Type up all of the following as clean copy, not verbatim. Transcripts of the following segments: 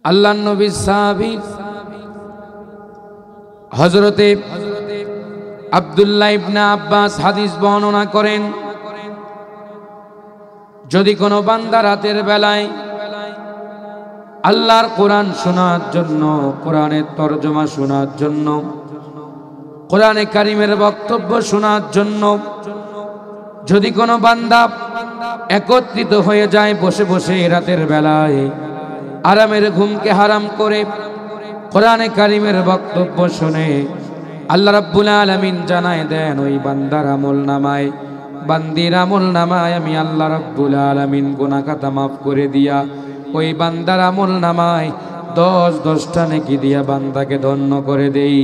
আল্লাহর নবী সাহাবী হযরতে আব্দুল্লাহ ইবনে আব্বাস হাদিস বর্ণনা করেন, যদি কোনো বান্দা রাতের বেলায় আল্লাহর কোরআন শোনার জন্য, কোরআনের তরজমা শোনার জন্য, কোরআনে কারিমের বক্তব্য শোনার জন্য যদি কোনো বান্দা একত্রিত হয়ে যায় বসে বসে রাতের বেলায় আরামের ঘুমকে হারাম করে কোরআনে কারিমের বক্তব্য শুনে, আল্লাহ রাব্বুল আলামিন জানায় দেন ওই বান্দার আমলনামায়, বান্দির আমলনামায় আমি আল্লাহ রাব্বুল আলামিন গুনাহ খাতা মাফ করে দিয়া ওই বান্দার আমলনামায় 10টা নেকি দিয়া বান্দাকে ধন্য করে দেই।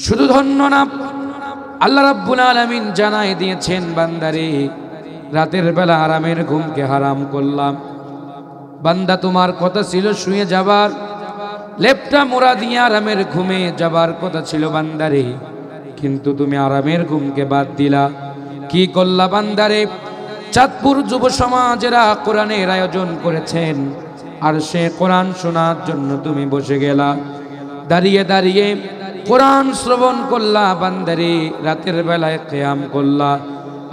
শুধু ধন্য না, আল্লাহ রাব্বুল আলামিন জানায় দিয়েছেন, বান্দারে রাতের বেলা আরামের ঘুমকে হারাম করলাম। বান্দা তোমার কথা ছিল শুয়ে যাবার, লেপটা মোড়া দিয়ে আরামের ঘুমে যাবার কথা ছিল বান্দারে, কিন্তু তুমি আরামের ঘুমকে বাদ দিলা। কি করলা বান্দারে? চাঁদপুর যুব সমাজেরা কোরআনের আয়োজন করেছেন, আর সে কোরআন শোনার জন্য তুমি বসে গেলা, দাঁড়িয়ে দাঁড়িয়ে কোরআন শ্রবণ করলা বান্দারে, রাতের বেলায় কিয়াম করলা।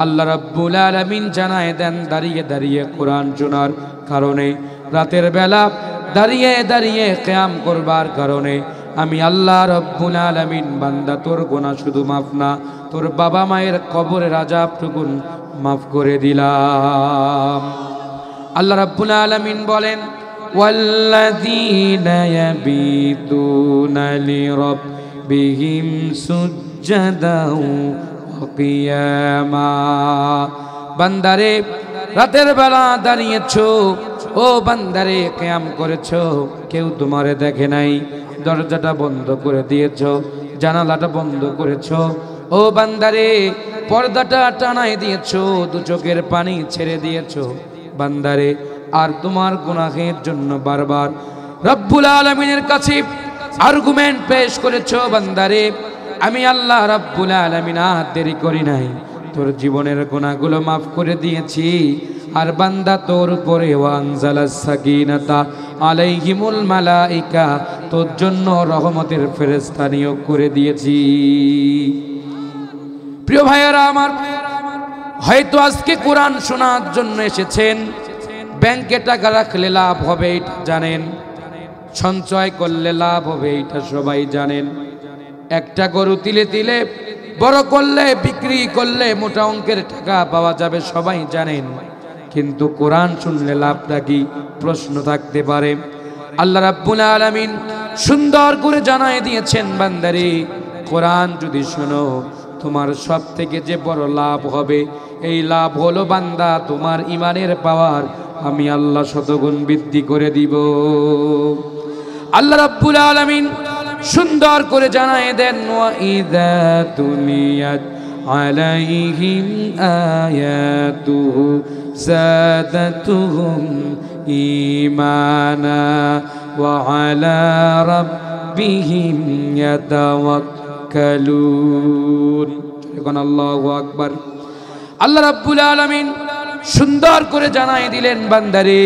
আল্লাহ রাব্বুল আলামিন জানায় দেন, দাঁড়িয়ে দাঁড়িয়ে কোরআন শোনার কারণে, রাতের বেলা দাঁড়িয়ে দাঁড়িয়ে কিয়াম করবার কারণে আমি আল্লাহ রাব্বুল আলামিন বান্দা তোর গুনাহ শুধু মাফ না, তোর বাবা মায়ের কবরের আযাবটুকু মাফ করে দিলাম। আল্লাহ রাব্বুল আলামিন বলেন, ওয়াল্লাযীনা ইয়াবিতুনা লিরাব্বিহিম সুজদাও ওয়া কিয়ামা। বান্দারে রাতের বেলা দাঁড়িয়েছো, ও বান্দারে কিয়াম করেছো, কেউ তোমারে দেখে নাই, দরজাটা বন্ধ করে দিয়েছো, জানালাটা বন্ধ করেছো, ও বান্দারে পর্দাটা টানাই দিয়েছো, দু চোখের পানি ছেড়ে দিয়েছো বান্দারে, আর তোমার গুনাহের জন্য বারবার রব্বুল আলামিনের কাছে আর্গুমেন্ট পেশ করেছো বান্দারে, আমি আল্লাহ রব্বুল আলামিন আর দেরি করি নাই, তোর জীবনের গুনাহগুলো মাফ করে দিয়েছি। আর বান্দা তোর উপরে ওয়ানজালাস সাকিনাতা আলাইহিমুল মালাইকা, তোর জন্য রহমতের ফেরেশতা নিয়োগ করে দিয়েছি। প্রিয় ভাইয়েরা আমার, হয়তো আজকে কোরআন শোনার জন্য এসেছেন, ব্যাংকে টাকা রাখলে লাভ হবে এটা জানেন, সঞ্চয় করলে লাভ হবে এটা সবাই জানেন, একটা গরু তিলে তিলে বড় করলে, বিক্রি করলে মোটা অঙ্কের টাকা পাওয়া যাবে সবাই জানেন, কিন্তু কোরআন শুনলে লাভটা কি প্রশ্ন থাকতে পারে। আল্লাহ রাব্বুল আলামিন সুন্দর করে জানায় দিয়েছেন, বান্দারে কোরআন যদি শোনো তোমার সব থেকে যে বড় লাভ হবে, এই লাভ হলো বান্দা তোমার ইমানের পাওয়ার আমি আল্লাহ শতগুণ বৃদ্ধি করে দিব। আল্লাহ রাব্বুল আলামিন সুন্দর করে জানায় দেন, ওয়া ইযা তুলিয়াত আলাইহিম আয়াতুহু যাদাতুহুম ঈমানা ওয়া আলা রাব্বিহিম ইয়াতাওয়াক্কালুন। এখন আল্লাহু আকবার। আল্লাহ রাব্বুল আলামিন সুন্দর করে জানায় দিলেন, বান্দারে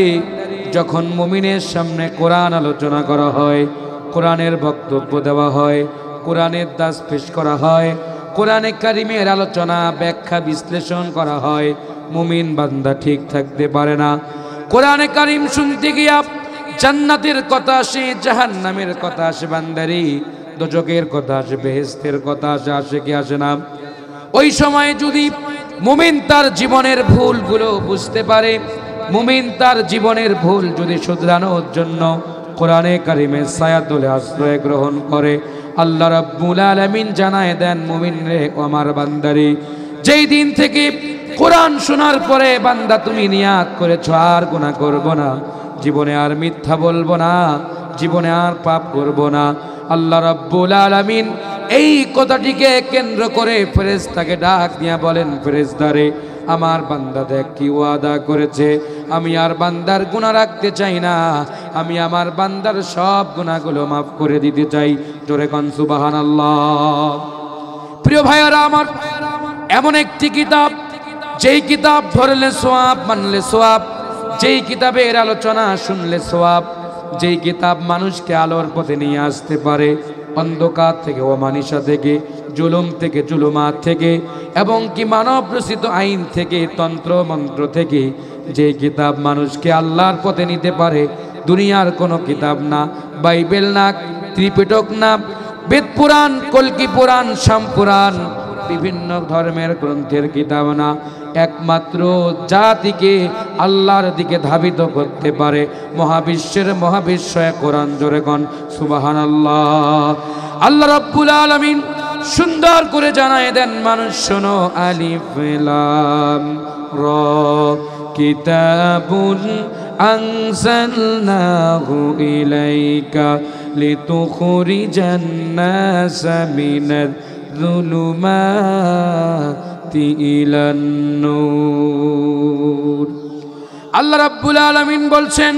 যখন মুমিনের সামনে কোরআন আলোচনা করা হয়, কোরআনের বক্তব্য দেওয়া হয়, কোরআনের দাস পেশ করা হয়, কোরআনে কারিমের আলোচনা ব্যাখ্যা বিশ্লেষণ করা হয়, মুমিন বান্দা ঠিক থাকতে পারে না। কোরআনে কারিম শুনতে গিয়া জান্নাতের কথা আসে, জাহান্নামের কথা আসে বান্দারে, দোজখের কথা আসে, বেহেশতের কথা আসে কি আসে না? ওই সময় যদি মুমিন তার জীবনের ভুলগুলো বুঝতে পারে, মুমিন তার জীবনের ভুল যদি শুধরানোর জন্য কোরআনে কারিমের ছায়াতলে আশ্রয় গ্রহণ করে, আল্লাহ রাব্বুল আলামিন জানায় দেন, মুমিন রে আমার বান্দারে, যেই দিন থেকে কোরআন শোনার পরে বান্দা তুমি নিয়াত করেছো আর গুনাহ করব না, জীবনে আর মিথ্যা বলবো না, জীবনে আর পাপ করব না, আল্লাহ রাব্বুল আলামিন এই কথাটিকে কেন্দ্র করে ফেরেশতাকে ডাক দিয়া বলেন, ফেরেশতারে আমার বান্দা দেখ কি ওয়াদা করেছে, আমি আর বান্দার গুনাহ রাখতে চাই না, আমি আমার বান্দার সব গুনাহগুলো মাফ করে দিতে চাই। জোরে কোন সুবহানাল্লাহ। প্রিয় ভাইয়ারা আমার, এমন একটি কিতাব যেই কিতাব ধরলে সওয়াব, মানলে সওয়াব, যেই কিতাবের আলোচনা শুনলে সওয়াব, যেই কিতাব মানুষকে আলোর পথে নিয়ে আসতে পারে, অন্ধকার থেকে, অমানিসা থেকে, জুলুম থেকে, জুলুমাত থেকে, এবং কি মানব রচিত আইন থেকে, তন্ত্র মন্ত্র থেকে, যে কিতাব মানুষকে আল্লাহর পথে নিতে পারে, দুনিয়ার কোনো কিতাব না, বাইবেল না, ত্রিপিটক না, বেদ পুরাণ, কল্কি পুরাণ, শাম পুরাণ, বিভিন্ন ধর্মের গ্রন্থের কিতাব না, একমাত্র জাতিকে আল্লাহর দিকে ধাবিত করতে পারে মহাবিশ্বের মহাবিশ্বয় কোরআন। জোরে কোন সুবহানাল্লাহ। আল্লাহ রাব্বুল আলামিন সুন্দর করে জানায় দেন, মানুষ শোনো, আলিফ লাম র কিতাবুন আনজালনাহু ইলাইকা লিতুখরিজান নাসা মিনাজ যুলুমাতি ইলান নূর। আল্লাহ রাব্বুল আলামিন বলছেন,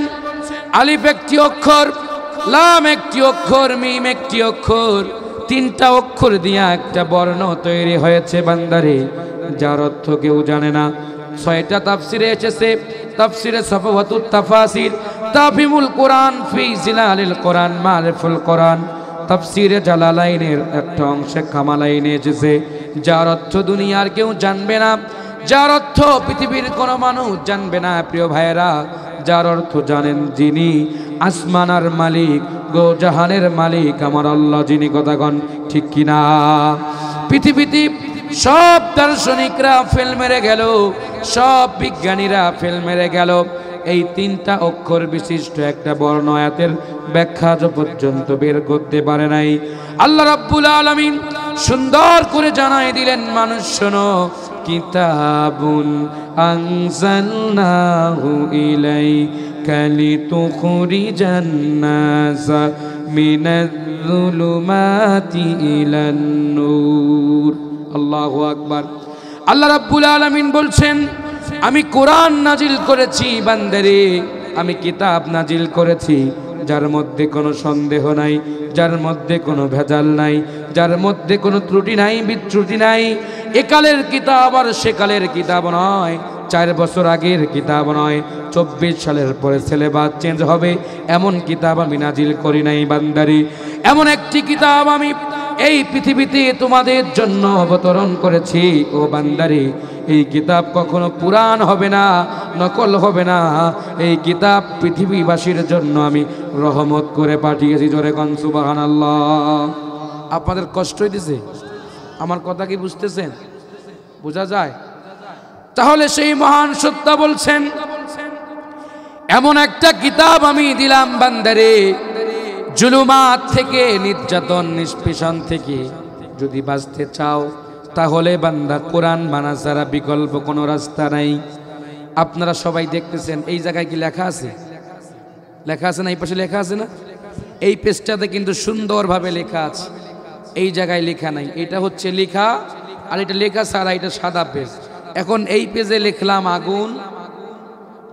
আলিফ একটি অক্ষর, লাম একটি অক্ষর, মিম একটি অক্ষর, তিনটা অক্ষর দিয়া একটা বর্ণ তৈরি হয়েছে বান্দারে, যার অর্থ কেউ জানে না। 6টা তাফসিরে এসেছে, তাফসিরে সফওয়াতুত তাফাসির, তাফহিমুল কোরআন ফি জিলালিল কোরআন, মারিফুল কোরআন, তাফসিরে জালালাইনের একটা অংশে কামালাইনে এসেছে, যার অর্থ দুনিয়ার কেউ জানবে না, যার অর্থ পৃথিবীর কোনো মানুষ জানবে না। প্রিয় ভাইয়েরা, যার অর্থ জানেন যিনি আসমানার মালিক, গো জাহানের মালিক, আমার আল্লাহ যিনি। কথা কন ঠিক কিনা? পৃথিবীতে সব দার্শনিকরা ফেল মেরে গেল, সব বিজ্ঞানীরা ফেল মেরে গেল, এই 3টা অক্ষর বিশিষ্ট একটা বর্ণ আয়াতের ব্যাখ্যা পর্যন্ত বের করতে পারে নাই। আল্লাহ রাব্বুল আলামিন সুন্দর করে জানাই দিলেন, মানুষ শোনো, কিতাবুন আনজালনাহু ইলাইকা লিতুখরিজান নাসা মিনাজ যুলুমাতি ইলান নূর। আল্লাহু আকবার। আল্লাহ রাব্বুল আলামিন বলছেন, আমি কোরআন নাজিল করেছি বান্দারে, আমি কিতাব নাজিল করেছি যার মধ্যে কোনো সন্দেহ নাই, যার মধ্যে কোনো ভেজাল নাই, যার মধ্যে কোনো ত্রুটি নাই, বিচ্যুতি নাই। একালের কিতাব আর সেকালের কিতাব নয়, 4 বছর আগের কিতাব নয়, 24 সালের পরে সিলেবাস চেঞ্জ হবে এমন কিতাব আমি নাজিল করি নাই বান্দারে। এমন একটি কিতাব আমি এই পৃথিবীতে তোমাদের জন্য অবতরণ করেছি ও বান্দারে। এই কিতাব কখনো পুরাণ হবে না, নকল হবে না। এই কিতাব পৃথিবীবাসীর জন্য আমি রহমত করে পাঠিয়েছি। জোরে কোন সুবহানাল্লাহ। আপনাদের কষ্ট হইতেছে? আমার কথা কি বুঝতেছেন? বোঝা যায়? তাহলে সেই মহান সত্তা বলছেন, এমন একটা কিতাব আমি দিলাম বান্দারে, জুলুমাত থেকে, নির্যাতন নিষ্পেষণ থেকে যদি বাঁচতে চাও, তাহলে বান্দা কোরআন মানা ছাড়া বিকল্প কোনো রাস্তা নাই। আপনারা সবাই দেখতেছেন, এই জায়গায় কি লেখা আছে? লেখা আছে না? এই পাশে লেখা আছে না? এই পেজটাতে কিন্তু সুন্দরভাবে লেখা আছে, এই জায়গায় লেখা নাই। এটা হচ্ছে লেখা, আর এটা লেখা ছাড়া, এটা সাদা পেজ। এখন এই পেজে লিখলাম আগুন,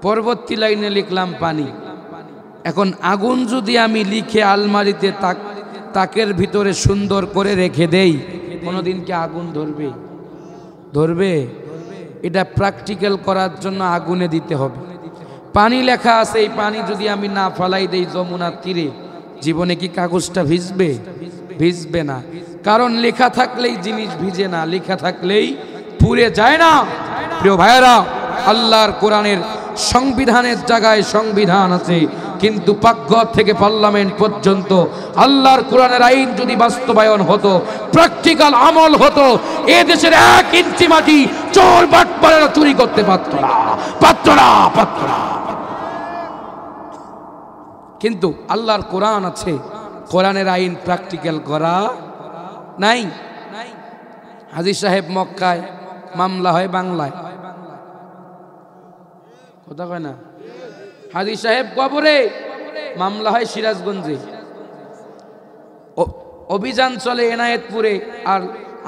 পরবর্তী লাইনে লিখলাম পানি। এখন আগুন যদি আমি লিখে আলমারিতে তাকের ভিতরে সুন্দর করে রেখে দেই, কোনোদিন কি আগুন ধরবে? ধরবে? এটা প্র্যাকটিক্যাল করার জন্য আগুনে দিতে হবে। পানি লেখা আছে, এই পানি যদি আমি না ফালাই দেই যমুনার তীরে, জীবনে কি কাগজটা ভিজবে? ভিজবে না। কারণ লেখা থাকলেই জিনিস ভিজে না, লেখা থাকলেই পুড়ে যায় না। প্রিয় ভাইয়েরা, আল্লাহর কোরআনের সংবিধানের জায়গায় সংবিধান আছে, কিন্তু পাকঘর থেকে পার্লামেন্ট পর্যন্ত আল্লাহর কোরআনের আইন যদি বাস্তবায়ন হতো, প্র্যাকটিক্যাল আমল হতো, এ দেশের 1 ইঞ্চি মাটি চোর বাটপাড়ারা চুরি করতে পারত না, পারত না, পারত না। কিন্তু আল্লাহর কোরআন আছে, কোরআনের আইন প্র্যাকটিক্যাল করা নাই। হাজী সাহেব মক্কায়, মামলা হয় বাংলায়। কথা কয় না? হাজী সাহেব কবরে, মামলা হয় সিরাজগঞ্জে। অভিযান চলে এনায়েতপুরে, আর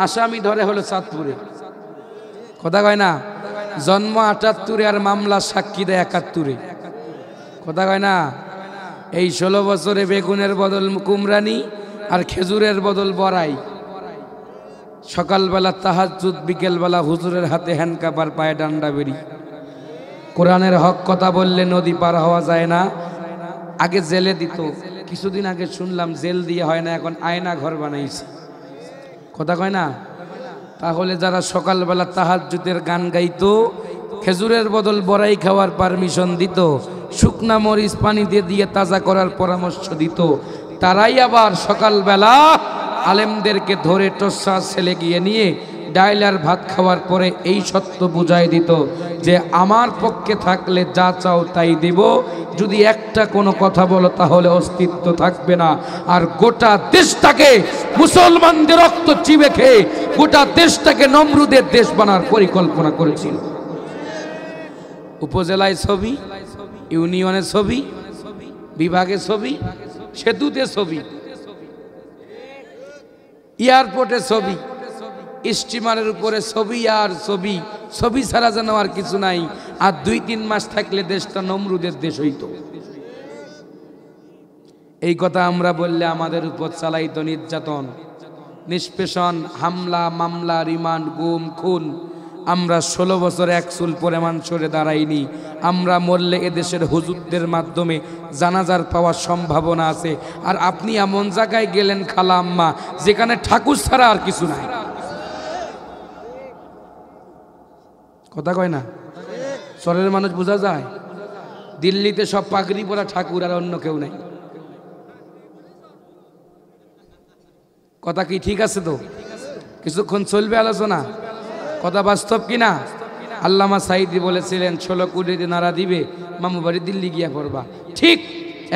আসামি ধরে হলো চাঁদপুরে। কথা কয় না? জন্ম 78-এ আর মামলা সাক্ষী দেয় 71-এ। কথা কয় না? এই 16 বছরে বেগুনের বদল কুমরানি আর খেজুরের বদল বড়াই। সকালবেলা তাহাজ্জুদ, বিকেলবেলা হুজুরের হাতে হ্যান্ডকাপ আর পায়ে ডান্ডা বেরি। কোরআনের হক কথা বললে নদী পার হওয়া যায় না, আগে জেলে দিত। কিছুদিন আগে শুনলাম জেল দিয়ে হয় না, এখন আয়না ঘর বানাইছে। কথা কয় না? তাহলে যারা সকালবেলা তাহাজ্জুদের গান গাইতো, খেজুরের বদল বড়াই খাওয়ার পারমিশন দিত, শুকনা মরিচ পানি দিয়ে তাজা করার পরামর্শ দিত, তারাই আবার সকালবেলা আলেমদেরকে ধরে টসা ছেলে গিয়ে নিয়ে ডাইলার ভাত খাওয়ার পরে এই সত্য বুঝাই দিত যে আমার পক্ষে থাকলে যা চাও তাই দেব, যদি একটা কোনো কথা বলো তাহলে অস্তিত্ব থাকবে না। আর গোটা দেশটাকে মুসলমানদের রক্ত চিবে খেয়ে গোটা দেশটাকে নমরুদের দেশ বানার পরিকল্পনা করেছিল। উপজেলায় ছবি, ইউনিয়নে ছবি, বিভাগে ছবি, সেতুতে ছবি, এয়ারপোর্টে ছবি, স্টিমারের উপরে ছবি আর ছবি, ছবি ছাড়া যেন আর কিছু নাই। আর 2-3 মাস থাকলে দেশটা নমরুদের দেশ হইতো। এই কথা আমরা বললে আমাদের উপর চালাইতো নির্যাতন, নিষ্পেষণ, হামলা, মামলা, রিমান্ড, গুম, খুন। আমরা 16 বছর এক চুল পরিমাণ সরে দাঁড়াইনি। আমরা মরলে এদেশের হুজুরদের মাধ্যমে জানাজার পাওয়ার সম্ভাবনা আছে। আর আপনি এমন জায়গায় গেলেন খালা আম্মা, যেখানে ঠাকুর ছাড়া আর কিছু নাই। কথা কয় না? শহরের মানুষ বোঝা যায়। দিল্লিতে সব পাগড়ি পরা ঠাকুর, আর অন্য কেউ নাই। কথা কি ঠিক আছে? তো কিছুক্ষণ চলবে আলোচনা। কথা বাস্তব কিনা? আল্লামা সাইদি বলেছিলেন 16 কোটি নারা দিবে, মামু বাড়ি দিল্লি গিয়া পড়বা। ঠিক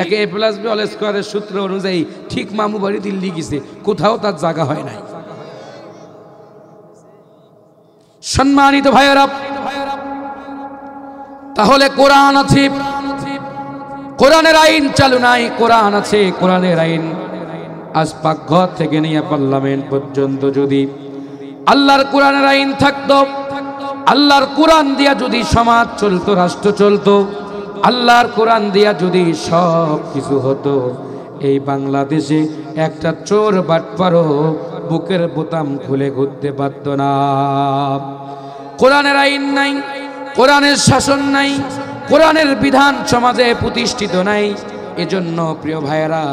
একে A+B² সূত্র অনুযায়ী ঠিক মামু বাড়ি দিল্লি গেছে, কোথাও তার জায়গা হয় নাই। সম্মানিত ভাইয়েরা, তাহলে কোরআন আছে, কোরআনের আইন চালু নাই। কোরআন আছে, কোরআনের আইন আজ পাকঘর থেকে নিয়ে পার্লামেন্ট পর্যন্ত যদি আল্লাহর কোরআনের আইন থাকতো, আল্লাহর কোরআন দিয়া যদি সমাজ চলতো, রাষ্ট্র চলতো, আল্লাহর কোরআন দিয়া যদি সব কিছু হতো, এই বাংলাদেশে একটা চোর বাটপারও বুকের বোতাম খুলে ঘুরতে পারত না। কোরআনের আইন নাই, কোরআনের শাসন নাই, কোরআনের বিধান সমাজে প্রতিষ্ঠিত নাই। এজন্য প্রিয় ভাইয়েরা,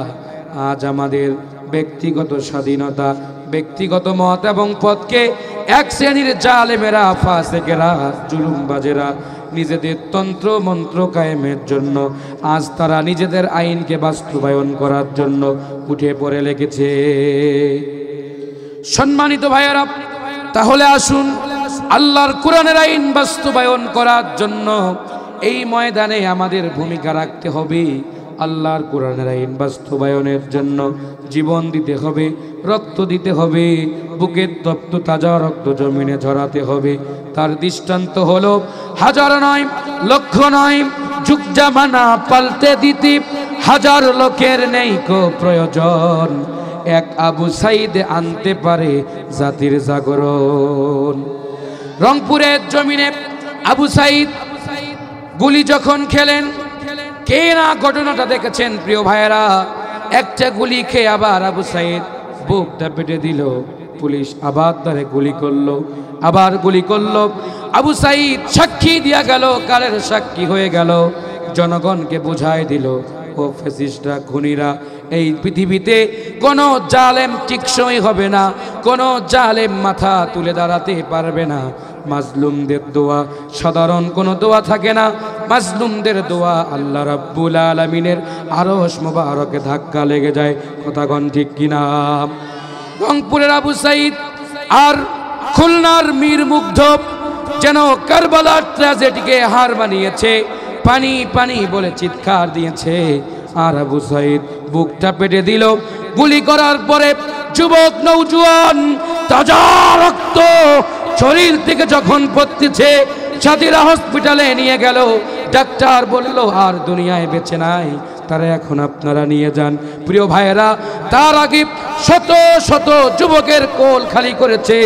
আজ আমাদের ব্যক্তিগত স্বাধীনতা, ব্যক্তিগত মত এবং পথকে এক শ্রেণীর জালেমেরা, ফাসেকেরা, জুলুমবাজেরা নিজেদের তন্ত্র মন্ত্র কায়েমের জন্য আজ তারা নিজেদের আইনকে বাস্তবায়ন করার জন্য উঠে পড়ে লেগেছে। সম্মানিত ভাইয়েরা, তাহলে আসুন আল্লাহর কোরআনের আইন বাস্তবায়ন করার জন্য এই ময়দানে আমাদের ভূমিকা রাখতে হবে। আল্লাহর কোরআনের আইন বাস্তবায়নের জন্য জীবন দিতে হবে, রক্ত দিতে হবে, বুকের তপ্ত তাজা রক্ত জমিনে ঝরাতে হবে। তার দৃষ্টান্ত হলো হাজার নয়, লক্ষ নয়, যুগ জামানা পাল্টে দিতে হাজার লোকের নেই কো প্রয়োজন, এক আবু সাইদ আনতে পারে জাতির জাগরণ। রংপুরের জমিনে আবু সাইদ গুলি যখন খেলেন, কে না ঘটনাটা দেখেছেন প্রিয় ভাইয়েরা? একটা গুলি খেয়ে আবার আবু সাইদ বুকটা পেটে দিল, পুলিশ আবার তারে গুলি করলো, আবার গুলি করলো। আবু সাইদ সাক্ষী দিয়া গেল, কালের সাক্ষী হয়ে গেল, জনগণকে বুঝাই দিল, ও ফ্যাসিস্টরা, খুনিরা, এই পৃথিবীতে কোনো জালেম টিকসই হবে না, কোনো জালেম মাথা তুলে দাঁড়াতে পারবে না। মাজলুমদের দোয়া সাধারণ কোনো দোয়া থাকে না, মাজলুমদের দোয়া আল্লাহ রাব্বুল আলামিনের আরশ মুবারকে ধাক্কা লেগে যায়। কথাগণ ঠিক কিনা? রংপুরের আবু সাইদ আর খুলনার মীর মুগ্ধ যেন কারবালার ট্র্যাজেডিকে হার বানিয়েছে, পানি পানি বলে চিৎকার দিয়েছে। আর আবু সাইদ বুকটা পেটে দিল। গুলি করার পরে যুবক নৌজওয়ান তাজা রক্ত শরীর থেকে যখন পড়তেছে, সাদিরা হসপিটালে নিয়ে গেল। ডাক্তার বলল আর দুনিয়ায় বেঁচে নাই, তারা এখন আপনারা নিয়ে যান। প্রিয় ভাইয়েরা, তার আগে শত শত যুবকের কোল খালি করেছে,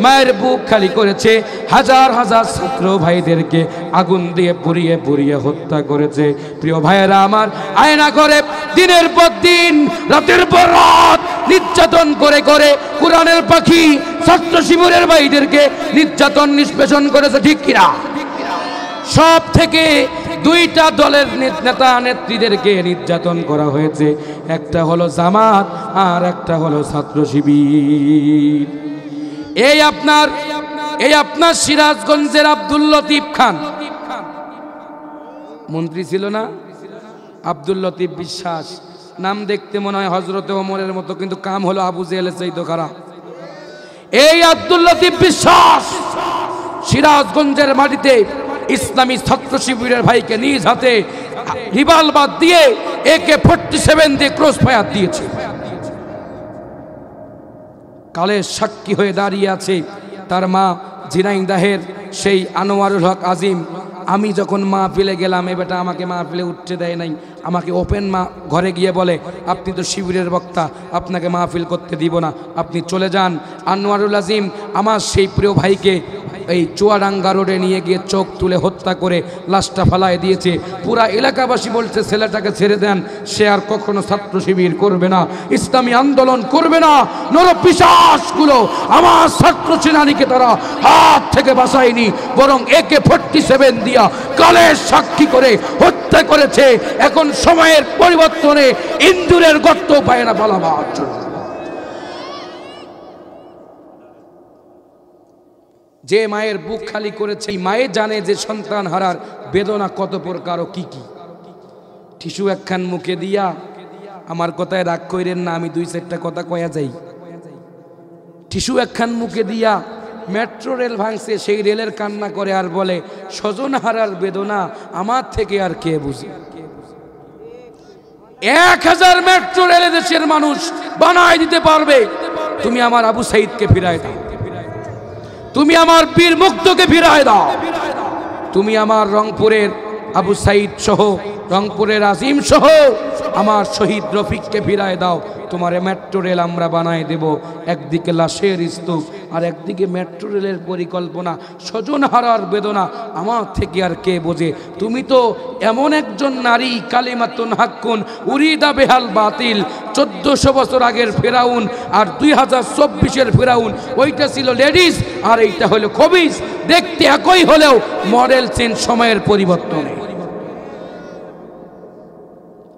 মায়ের বুক খালি করেছে, হাজার হাজার ছাত্র ভাইদেরকে আগুন দিয়ে পুড়িয়ে পুড়িয়ে হত্যা করেছে। প্রিয় ভাইয়েরা আমার, আয়না করে দিনের পর দিন, রাতের পর রাত নির্যাতন করে করে কোরআনের পাখি ছাত্র শিবিরের ভাইদেরকে নির্যাতন নিষ্পেষণ করেছে। ঠিক কিনা? সব থেকে দুইটা দলের নেতা নেত্রীদেরকে নির্যাতন করা হয়েছে, একটা হলো জামাত আর একটা হলো ছাত্র শিবির। এই আপনার সিরাজগঞ্জের আব্দুল লতিফ খান মন্ত্রী ছিল না, আব্দুল লতিফ বিশ্বাস, নাম দেখতে মনে হয় হযরতে ওমরের মতো, কিন্তু কাম হলো আবু জেহেলের চাইতে খারাপ। এই আব্দুল লতিফ বিশ্বাস সিরাজগঞ্জের মাটিতে ইসলামী ছাত্র শিবিরের ভাইকে নিজ হাতে রিভলভার দিয়ে AK-47 দিয়ে ক্রস ফায়ার দিয়েছে। কালের সাক্ষী হয়ে দাঁড়িয়ে আছে তার মা ঝিনাইদহের সেই আনোয়ারুল হক আজিম। আমি যখন মাহফিলে গেলাম, এ বেটা আমাকে মাহফিলে উঠতে দেয় নাই, আমাকে ওপেন ঘরে গিয়ে বলে, আপনি তো শিবিরের বক্তা, আপনাকে মাহফিল করতে দিব না, আপনি চলে যান। আনোয়ারুল আজিম আমার সেই প্রিয় ভাইকে এই চুয়াডাঙ্গা রোডে নিয়ে গিয়ে চোখ তুলে হত্যা করে লাশটা ফালায় দিয়েছে। পুরা এলাকাবাসী বলছে ছেলেটাকে ছেড়ে দেন, সে আর কখনো ছাত্র শিবির করবে না, ইসলামী আন্দোলন করবে না। নরপিশাচগুলো আমার ছাত্র সেনানীকে তারা হাত থেকে বাঁচায়নি, বরং AK-47 দিয়া কালের সাক্ষী করে হত্যা করেছে। এখন সময়ের পরিবর্তনে ইন্দুরের গর্ত পায় না পালাবার জন্য। যে মায়ের বুক খালি করেছে, এই মায়ে জানে যে সন্তান হারার বেদনা কত প্রকার ও কি কি। টিস্যু একখান মুখে দিয়া, আমার কথায় রাগ কইরেন না, আমি 2-4টা কথা কয়া যাই। টিস্যু একখান মুখে দিয়া মেট্রো রেল ভাঙছে, সেই রেলের কান্না করে আর বলে, স্বজন হারার বেদনা আমার থেকে আর কে বুঝে। 1000 মেট্রো রেলে দেশের মানুষ বানায় দিতে পারবে, তুমি আমার আবু সাইদকে ফিরায় দাও, তুমি আমার বীর মুক্তকে ফিরায় দাও, তুমি আমার রংপুরের আবু সাইদ সহ, রংপুরের আজিম সহ আমার শহীদ রফিককে ফিরায় দাও। তোমার মেট্রো রেল আমরা বানায় দেব। একদিকে লাশের স্তূপ আর একদিকে মেট্রো রেলের পরিকল্পনা। স্বজন হারার বেদনা আমার থেকে আর কে বোঝে। তুমি তো এমন একজন নারী, কালিমাতুন হাক্কুন উরিদা বেহাল বাতিল। 1400 বছর আগের ফেরাউন আর 2024-এর ফেরাউন, ওইটা ছিল লেডিস আর এইটা হলো খবিস। দেখতে একই হলেও মডেল চেঞ্জ, সময়ের পরিবর্তনে।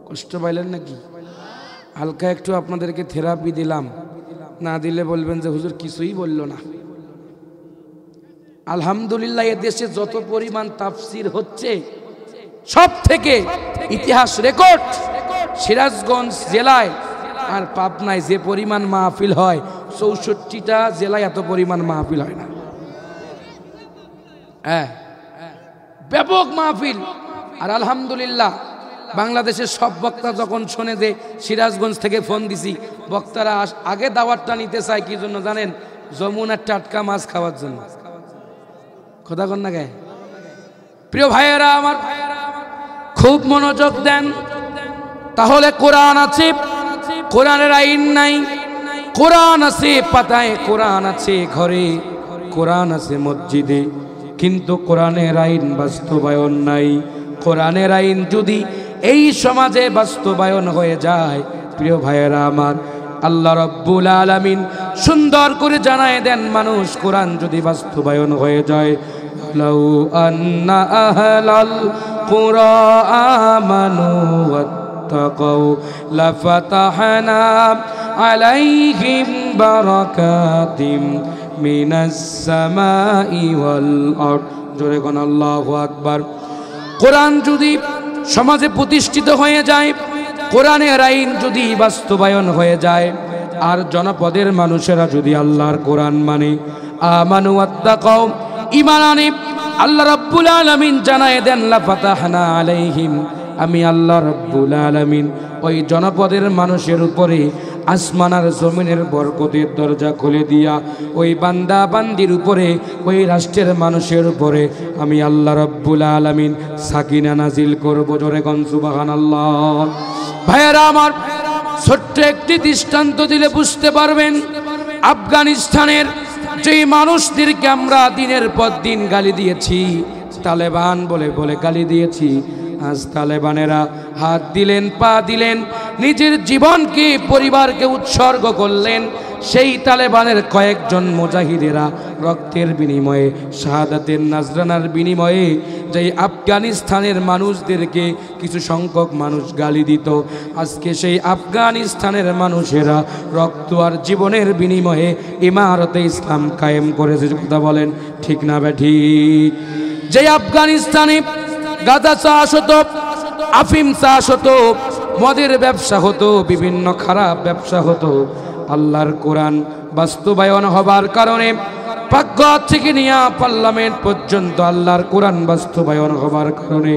কষ্ট পাইলেন নাকি? হালকা একটু আপনাদেরকে থেরাপি দিলাম, না দিলে বলবেন যে হুজুর কিছুই বলল না। আলহামদুলিল্লাহ, এদেশে যত পরিমাণ তাফসির হচ্ছে, সব থেকে ইতিহাস রেকর্ড সিরাজগঞ্জ জেলায় আর পাবনায় যে পরিমাণ মাহফিল হয়, 64টা জেলায় এত পরিমাণ মাহফিল হয় না। হ্যাঁ, ব্যাপক মাহফিল। আর আলহামদুলিল্লাহ, বাংলাদেশের সব বক্তা যখন শোনে যে সিরাজগঞ্জ থেকে ফোন দিছি, বক্তারা আগে দাওয়াতটা নিতে চায় কি জন্য জানেন? যমুনার টাটকা মাছ খাওয়ার জন্য। কথা কন না গায়ে? প্রিয় ভাইয়েরা আমার, খুব মনোযোগ দেন। তাহলে কোরআন আছে, কোরআনের আইন নাই। কোরআন আছে পাতায়, কোরআন আছে ঘরে, কোরআন আছে মসজিদে, কিন্তু কোরআনের আইন বাস্তবায়ন নাই। কোরআনের আইন যদি এই সমাজে বাস্তবায়ন হয়ে যায়, প্রিয় ভাইয়েরা আমার, আল্লাহ রাব্বুল আলামিন সুন্দর করে জানায় দেন, মানুষ কোরআন যদি বাস্তবায়ন হয়ে যায়, লাউ আন্না আহলাল কুরা আমানু ওয়াত্তাকাউ লাফাতাহনা আলাইহিম বারাকাতিম মিনাস সামাই ওয়াল আরদ। জোরে কোন আল্লাহু আকবার। কোরআন যদি সমাজে প্রতিষ্ঠিত হয়ে যায়, কোরআনের আইন যদি বাস্তবায়ন হয়ে যায়, আর জনপদের মানুষেরা যদি আল্লাহর কোরআন মানে, আমানু ওয়াত্তাকাউ, ঈমান আনে, আল্লাহ রাব্বুল আলামিন জানায় দেন, লাফাতাহনা আলাইহিম, আমি আল্লাহ রাব্বুল আলামিন ওই জনপদের মানুষের উপরে আসমান আর জমিনের বরকতের দরজা খুলে দিয়া ওই বান্দা বান্দির উপরে, ওই রাষ্ট্রের মানুষের উপরে আমি আল্লাহ রাব্বুল আলামিন সাকিনা নাজিল করব। জোরে কোন সুবহানাল্লাহ। ভাইয়েরা আমার, ছোট্ট একটি দৃষ্টান্ত দিলে বুঝতে পারবেন। আফগানিস্তানের যেই মানুষদেরকে আমরা দিনের পর দিন গালি দিয়েছি, তালেবান বলে বলে গালি দিয়েছি, আজ তালেবানেরা হাত দিলেন, পা দিলেন, নিজের জীবনকে, পরিবারকে উৎসর্গ করলেন। সেই তালেবানের কয়েকজন মুজাহিদেরা রক্তের বিনিময়ে, শাহাদাতের নাজরানার বিনিময়ে যে আফগানিস্তানের মানুষদেরকে কিছু সংখ্যক মানুষ গালি দিত, আজকে সেই আফগানিস্তানের মানুষেরা রক্ত আর জীবনের বিনিময়ে ইমারতে ইসলাম কায়েম করেছে। কথা বলেন ঠিক না বেঠিক? যে আফগানিস্তানে গাঁজা চাষ হতো, আফিম চাষ হতো, মদের ব্যবসা হতো, বিভিন্ন খারাপ ব্যবসা হতো, আল্লাহর কোরআন বাস্তবায়ন হবার কারণে পাকঘর থেকে নিয়ে পার্লামেন্ট পর্যন্ত আল্লাহর কোরআন বাস্তবায়ন হবার কারণে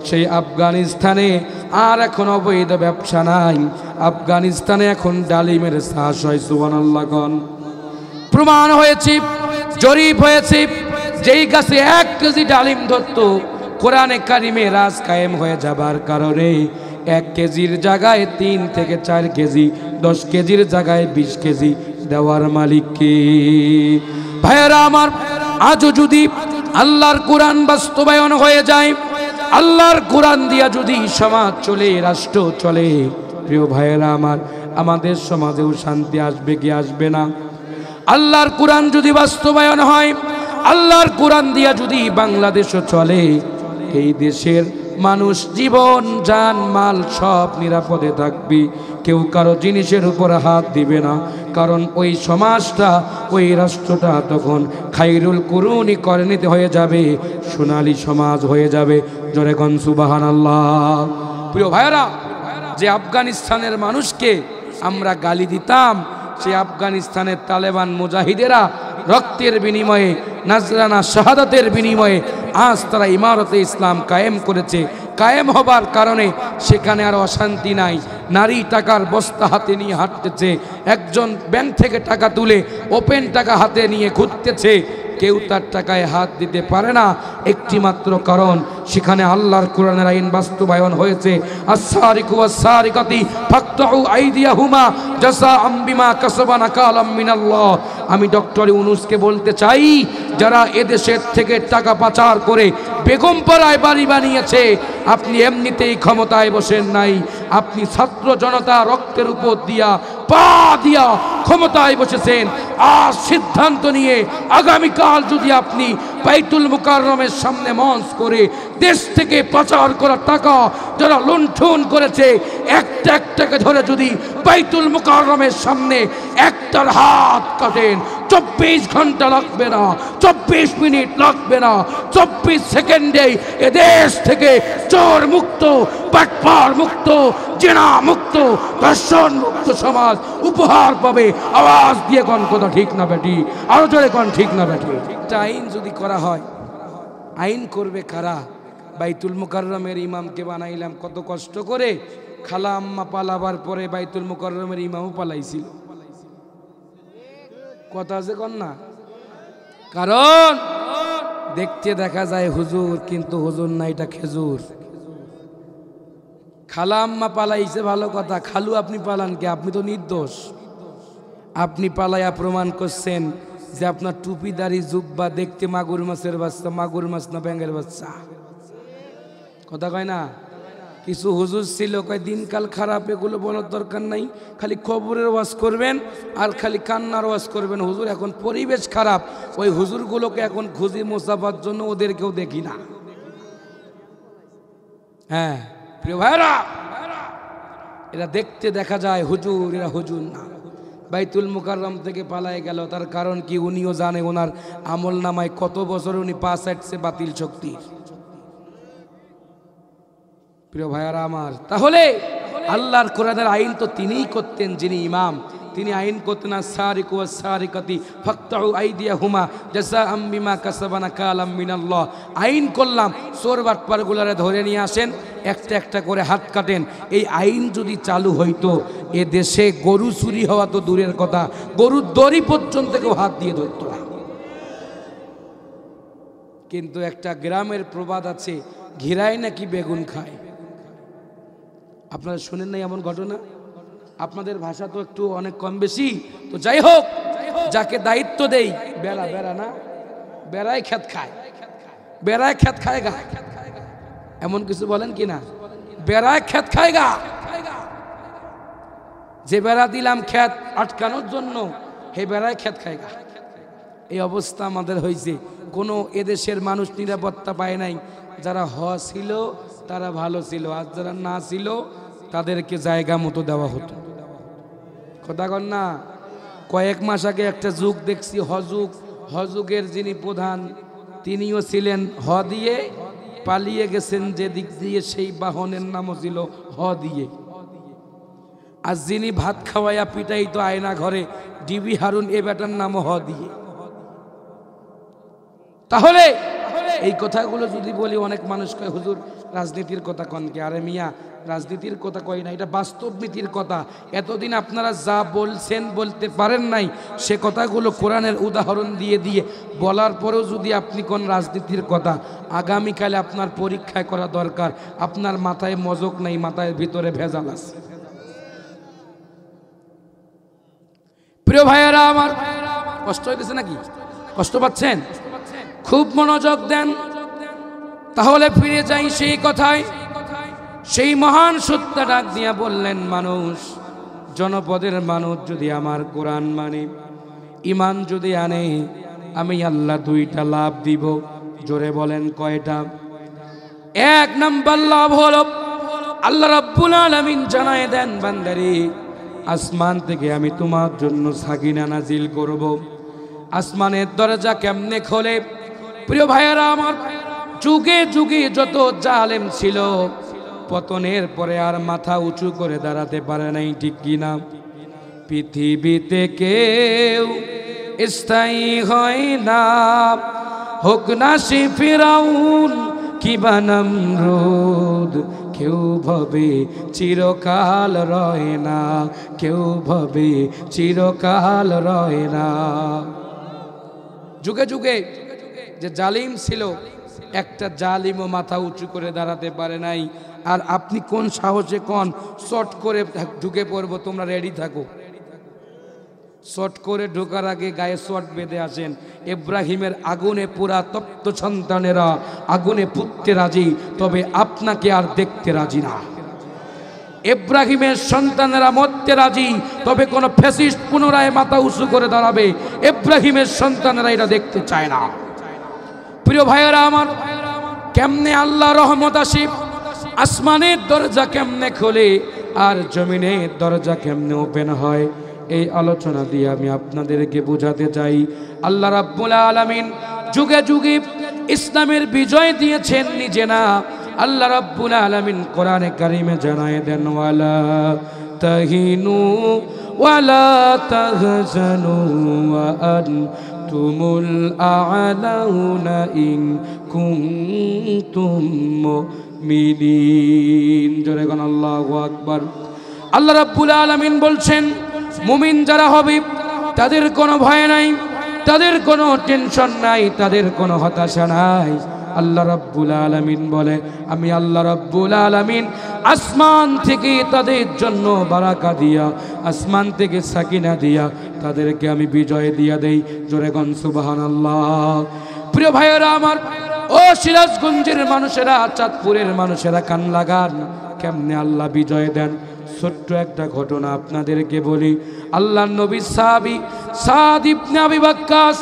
সেই আফগানিস্তানে আর এখন অবৈধ ব্যবসা নাই। আফগানিস্তানে এখন ডালিমের চাষ হয়। সুবহানাল্লাহ। প্রমাণ হয়েছে, জরিপ হয়েছে, যেই গাছে 1 কেজি ডালিম ধরতো, কোরআনে কারিমে রাজ কায়েম হয়ে যাবার কারণে 1 কেজির জায়গায় 3 থেকে 4 কেজি, 10 কেজির জায়গায় 20 কেজি দেওয়ার মালিক কে? ভাইয়েরা আমার, আজও যদি আল্লাহর কোরআন বাস্তবায়ন হয়ে যায়, আল্লাহর কোরআন দিয়া যদি সমাজ চলে, রাষ্ট্র চলে, প্রিয় ভাইয়েরা আমার, আমাদের সমাজেও শান্তি আসবে কি আসবে না? আল্লাহর কোরআন যদি বাস্তবায়ন হয়, আল্লাহর কোরআন দিয়া যদি বাংলাদেশও চলে, এই দেশের মানুষ জীবন জান মাল সব নিরাপদে থাকবে, কেউ কারো জিনিসের উপর হাত দিবে না, কারণ ওই সমাজটা, ওই রাষ্ট্রটা তখন খায়রুল কুরুনি করণিতে হয়ে যাবে, সোনালী সমাজ হয়ে যাবে। জোরে কোন সুবহানাল্লাহ। প্রিয় ভাইরা, যে আফগানিস্তানের মানুষকে আমরা গালি দিতাম, সেই আফগানিস্তানের তালেবান মুজাহিদেরা রক্তের বিনিময়ে, নাজরানা শাহাদাতের বিনিময়ে আজ তারা ইমারতে ইসলাম কায়েম করেছে। কায়েম হবার কারণে সেখানে আর অশান্তি নাই। নারী টাকার বস্তা হাতে নিয়ে হাঁটতেছে, একজন ব্যাংক থেকে টাকা তুলে ওপেন টাকা হাতে নিয়ে ঘুরতেছে, কেউ তার টাকায় হাত দিতে পারে না। একটি মাত্র কারণ, সেখানে আল্লাহর কোরআনের আইন বাস্তবায়ন হয়েছে। আস-সারিকু ওয়াস-সারিকাতি ফাকতাউ আইদিয়াহুমা জাযাআম বিমা কাসাবা নাকালাম মিনাল্লাহ। আমি ডক্টর ইউনূসকে বলতে চাই, যারা এদেশের থেকে টাকা পাচার করে বেগমপাড়ায় বাড়ি বানিয়েছে, আপনি এমনিতেই ক্ষমতায় বসেন নাই, আপনি ছাত্র জনতা রক্তের উপর দিয়া, পা দিয়া ক্ষমতায় বসেছেন। আর সিদ্ধান্ত নিয়ে আগামীকাল যদি আপনি বাইতুল মুকাররমের সামনে মঞ্চ করে দেশ থেকে পাচার করা টাকা যারা লুণ্ঠন করেছে, একটা একটাকে ধরে যদি বাইতুল মুকাররমের সামনে একটার হাত কাটেন, 24 ঘন্টা লাগবে না, 24 মিনিট লাগবে না, 24 সেকেন্ডেই এদেশ থেকে চোর মুক্ত, বাটপার মুক্ত, জেনা মুক্ত, ধর্ষণ মুক্ত সমাজ উপহার পাবে। আওয়াজ দিয়ে কোন কথা ঠিক না বেটি? আরো জোরে কোন ঠিক না বেটি? একটা আইন যদি করা হয়, আইন করবে কারা? বাইতুল মুকাররমের ইমামকে বানাইলাম কত কষ্ট করে, খালা আম্মা পালাবার পরে বাইতুল মুকাররমের ইমামও পালাইছিল। কথা আছে কোন না? কারণ দেখতে দেখা যায় হুজুর, কিন্তু হুজুর না, এটা খেজুর। খালা আম্মা পালাইছে ভালো কথা, খালু আপনি পালান কে? আপনি তো নির্দোষ। আপনি পালাইয়া প্রমাণ করছেন যে আপনার টুপিদারি জুব্বা দেখতে মাগুর মাছের বাচ্চা। মাগুর মাছ না ব্যাঙের বাচ্চা? কথা কয় না? কিছু হুজুর ছিল কয় দিনকাল খারাপ, এগুলো বলার দরকার নাই, খালি খবরের ওয়াজ করবেন আর খালি কান্নার ওয়াজ করবেন। হুজুর এখন পরিবেশ খারাপ, ওই হুজুরগুলোকে এখন খুঁজি মোসাফার জন্য ওদেরকেও দেখি না। হ্যাঁ প্রিয় ভাইরা, এরা দেখতে দেখা যায় হুজুর, এরা হুজুর না। বাইতুল মুকাররম থেকে পালায় গেল, তার কারণ কি? উনিও জানে ওনার আমল নামায় কত বছর উনি পা চাটছে বাতিল শক্তি। প্রিয় ভাইয়ারা আমার, তাহলে আল্লাহর কোরআনের আইন তো তিনিই করতেন, যিনি ইমাম, তিনি আইন করতেন আস-সারিকু ওয়াস-সারিকাতি ফাকতাউ আইদিয়াহুমা জাযাআম বিমা কাসাবা নাকালাম মিনাল্লাহ। আইন করলাম, চোর বাটপারগুলোরে ধরে নিয়ে আসেন, একটা একটা করে হাত কাটেন। এই আইন যদি চালু হইতো, এ দেশে গরু চুরি হওয়া তো দূরের কথা, গরুর দড়ি পর্যন্ত কেউ হাত দিয়ে ধরতো না। কিন্তু একটা গ্রামের প্রবাদ আছে, ঘিরায় নাকি বেগুন খায়। আপনারা শুনেন নাই এমন ঘটনা? আপনাদের ভাষা তো একটু অনেক কম বেশি, তো যাই হোক, যাকে দায়িত্ব দেই, বেড়া বেড়া না, বেড়ায় খেত খায়, বেড়ায় খেত খায় গা, এমন কিছু বলেন কি না? বেড়ায় খেত খায় গা। যে বেড়া দিলাম খেত আটকানোর জন্য, হে বেড়ায় খেত খায় গা। এই অবস্থা আমাদের হয়েছে। কোনো এদেশের মানুষ নিরাপত্তা পায় নাই। যারা ছিল তারা ভালো ছিল, আর যারা না ছিল তাদেরকে জায়গা মতো দেওয়া হতো। কথা কন না? কয়েক মাস আগে একটা যুগ দেখছি, হযুগের যিনি প্রধান তিনিও ছিলেন দিয়ে পালিয়ে গেছেন যে দিক দিয়ে, সেই বাহনের নামও ছিল দিয়ে। আর যিনি ভাত খাওয়াইয়া পিটাই তো আয়না ঘরে ডিবি হারুন, এ বেটার নামও দিয়ে। তাহলে এই কথাগুলো যদি বলি, অনেক মানুষ কয় হুজুর রাজনীতির কথা কনকে। আরে মিয়া, রাজনীতির কথা কই না, এটা বাস্তব নীতির কথা। এতদিন আপনারা যা বলছেন, বলতে পারেন নাই, সে কথাগুলো কোরআনের উদাহরণ দিয়ে দিয়ে বলার পরেও যদি আপনি কোন রাজনীতির কথা, আগামীকালে আপনার পরীক্ষায় করা দরকার। আপনার মাথায় মজক নাই, মাথায় ভিতরে ভেজাল আছে। প্রিয় ভাইয়েরা আমার, কষ্ট হইতেছে নাকি? কষ্ট পাচ্ছেন? খুব মনোযোগ দেন। তাহলে ফিরে যাই সেই কথায়। সেই মহান সত্য ডাক দিয়া বললেন, মানুষ, জনপদের মানুষ যদি আমার কোরআন মানে, ঈমান যদি আনে, আমি আল্লাহ দুইটা লাভ দিব। জোরে বলেন কয়টা? এক নাম্বার লাভ হলো, আল্লাহ রাব্বুল আলামিন জানায় দেন, বান্দারে, আসমান থেকে আমি তোমার জন্য সাকিনা নাজিল করব। আসমানের দরজা কেমনে খোলে? প্রিয় ভাইয়েরা আমার, যুগে যুগে যত জালেম ছিল, পতনের পরে আর মাথা উঁচু করে দাঁড়াতে পারে নাই, ঠিক কিনা? পৃথিবীতে কেউ স্থায়ী হয় না, হোক না সে ফিরাউন কিবা নমরুদ। কেউ ভাবে চিরকাল রয় না, কেউ ভাবে চিরকাল রয় না। যুগে যুগে যে জালিম ছিল, একটা জালিমও মাথা উঁচু করে দাঁড়াতে পারে নাই। আর আপনি কোন সাহসে কোন শর্ট করে ঢুকে পড়বো? তোমরা রেডি থাকো। শর্ট করে ঢোকার আগে গায়ে শর্ট বেঁধে আসেন। ইব্রাহিমের আগুনে পুরা তপ্ত সন্তানেরা আগুনে পুড়তে রাজি, তবে আপনাকে আর দেখতে রাজি না। ইব্রাহিমের সন্তানেরা মরতে রাজি, তবে কোন ফ্যাসিস্ট পুনরায় মাথা উঁচু করে দাঁড়াবে, ইব্রাহিমের সন্তানেরা এটা দেখতে চায় না। প্রিয় ভাইয়েরা আমার, কেমনে আল্লাহ রহমত আসে? আসমানের দরজা কেমনে খোলে আর জমিনের দরজা কেমনে ওপেন হয়? এই আলোচনা দিয়ে আমি আপনাদেরকে বোঝাতে চাই, আল্লাহ রাব্বুল আলামিন যুগে যুগে ইসলামের বিজয় দিয়েছেন নিজে না, আল্লাহ রাব্বুল আলামিন কোরআনে কারিমে জানায় দেন, ওয়ালা তাহিনু ওয়ালা তাহজানু ওয়া আনতুমুল আ'লাউনা ইন কুনতুম মুমিনিন। জোরে কোন আল্লাহু আকবার। আল্লাহ রাব্বুল আলামিন বলছেন, মুমিন যারা হবে তাদের কোনো ভয় নাই, তাদের কোনো টেনশন নাই, তাদের কোনো হতাশা নাই। আল্লাহ রাব্বুল আলামিন বলে, আমি আল্লাহ রাব্বুল আলামিন আসমান থেকে তাদের জন্য বারাকা দিয়া, আসমান থেকে সাকিনা দিয়া তাদেরকে আমি বিজয় দিয়া দেই। জোরে গন সুবহানাল্লাহ। প্রিয় ভাইয়েরা আমার, ও সিরাজগঞ্জের মানুষেরা, চাঁদপুরের মানুষেরা, কান লাগান, কেমনে আল্লাহ বিজয় দেন। ছোট্ট একটা ঘটনা আপনাদেরকে বলি। আল্লাহর নবী সাহাবী সাদ ইবনে আবি ওয়াক্কাস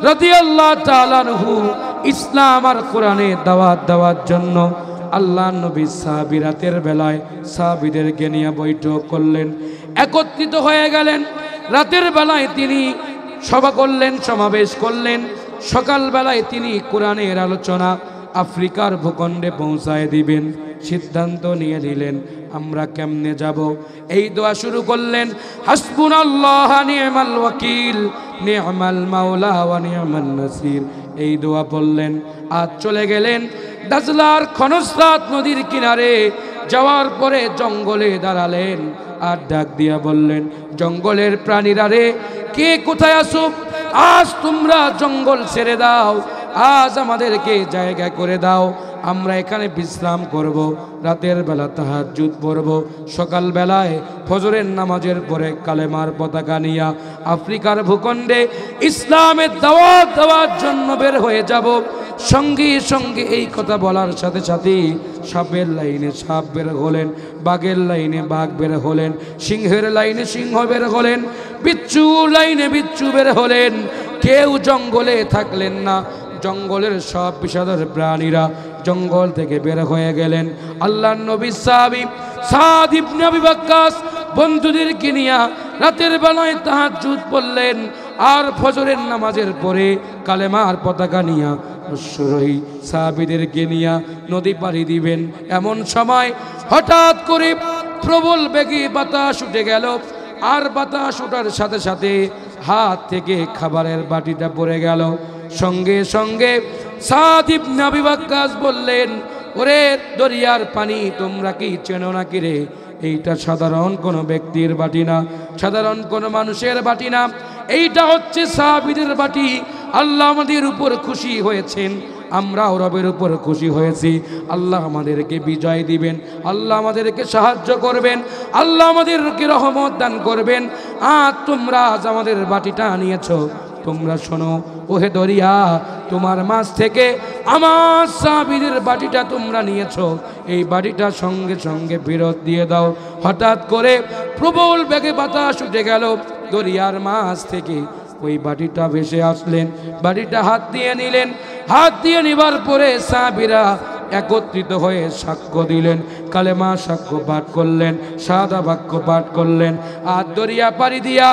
রাদিয়াল্লাহু তাআলা আনহু ইসলাম আর কোরআনে দাওয়াত দেওয়ার জন্য আল্লাহর নবী সাহাবী রাতের বেলায় সাহাবীদেরকে নিয়ে বৈঠক করলেন, একত্রিত হয়ে গেলেন। রাতের বেলায় তিনি সভা করলেন, সমাবেশ করলেন। সকাল বেলায় তিনি কোরআনের আলোচনা আফ্রিকার ভূখণ্ডে পৌঁছায় দিবেন। সিদ্ধান্ত নিয়ে নিলেন, আমরা কেমনে যাব? এই দোয়া শুরু করলেন, হাসবুনাল্লাহ নি'মাল ওয়াকিল নি'মাল মাওলা ওয়া নি'মান নাসির। এই দোয়া বললেন, আজ চলে গেলেন দাজলার খনসরাত নদীর কিনারে। যাওয়ার পরে জঙ্গলে দাঁড়ালেন আর ডাক দিয়া বললেন, জঙ্গলের প্রাণীরা রে, কে কোথায় আসো? আজ তোমরা জঙ্গল ছেড়ে দাও, আজ আমাদেরকে জায়গা করে দাও, আমরা এখানে বিশ্রাম করব, রাতের বেলা তাহাজ্জুদ পড়ব, সকাল বেলায় ফজরের নামাজের পরে কালেমার পতাকা নিয়া আফ্রিকার ভূখণ্ডে ইসলামের দাওয়াত দেওয়ার জন্য বের হয়ে যাব। সঙ্গে সঙ্গে এই কথা বলার সাথে সাথে সাপের লাইনে সাপ বের হলেন, বাঘের লাইনে বাঘ বের হলেন, সিংহের লাইনে সিংহ বের হলেন, বিচ্ছু লাইনে বিচ্ছু বের হলেন। কেউ জঙ্গলে থাকলেন না। জঙ্গলের সব বিষাদর প্রাণীরা জঙ্গল থেকে বের হয়ে গেলেন। আল্লাহর নবী সাহাবী সাদ ইবনে আবি ওয়াক্কাস বন্ধুদেরকে নিয়ে রাতের বেলায় তাহাজ্জুদ পড়লেন, আর ফজরের নামাজের পরে কালেমার পতাকা নিয়ে অশ্বরোহী সাহাবীদেরকে নিয়ে নদী পাড়ি দিবেন। এমন সময় হঠাৎ করে প্রবল বেগে বাতাস উঠে গেল, আর বাতাস ওঠার সাথে সাথে হাত থেকে খাবারের বাটিটা পড়ে গেল। সঙ্গে সঙ্গে সাদ ইবনে আবি ওয়াক্কাস বললেন, ওরে দরিয়ার পানি, তোমরা কি চেনো নাকি রে? এইটা সাধারণ কোনো ব্যক্তির বাটি না, সাধারণ কোনো মানুষের বাটি না, এইটা হচ্ছে সাহাবীদের বাটি। আল্লাহ আমাদের উপর খুশি হয়েছেন, আমরাও রবের উপর খুশি হয়েছি। আল্লাহ আমাদেরকে বিজয় দিবেন, আল্লাহ আমাদেরকে সাহায্য করবেন, আল্লাহ আমাদেরকে রহমত দান করবেন। আর তোমরা আজ আমাদের বাটিটা নিয়েছো, তোমরা শোনো ওহে দরিয়া, তোমার মাছ থেকে আমার সাহাবীদের বাটিটা তোমরা নিয়েছো, এই বাটিটা সঙ্গে সঙ্গে ফেরত দিয়ে দাও। হঠাৎ করে প্রবল বেগে বাতাস উঠে গেল, দরিয়ার মাছ থেকে ওই বাটিটা ভেসে আসলেন, বাটিটা হাত দিয়ে নিলেন। হাত দিয়ে নিবার পরে সাহাবীরা একত্রিত হয়ে সাক্ষ্য দিলেন, কালেমা সাক্ষ্য পাঠ করলেন, সাদা বাক্য পাঠ করলেন। আর দরিয়া পাড়ি দিয়া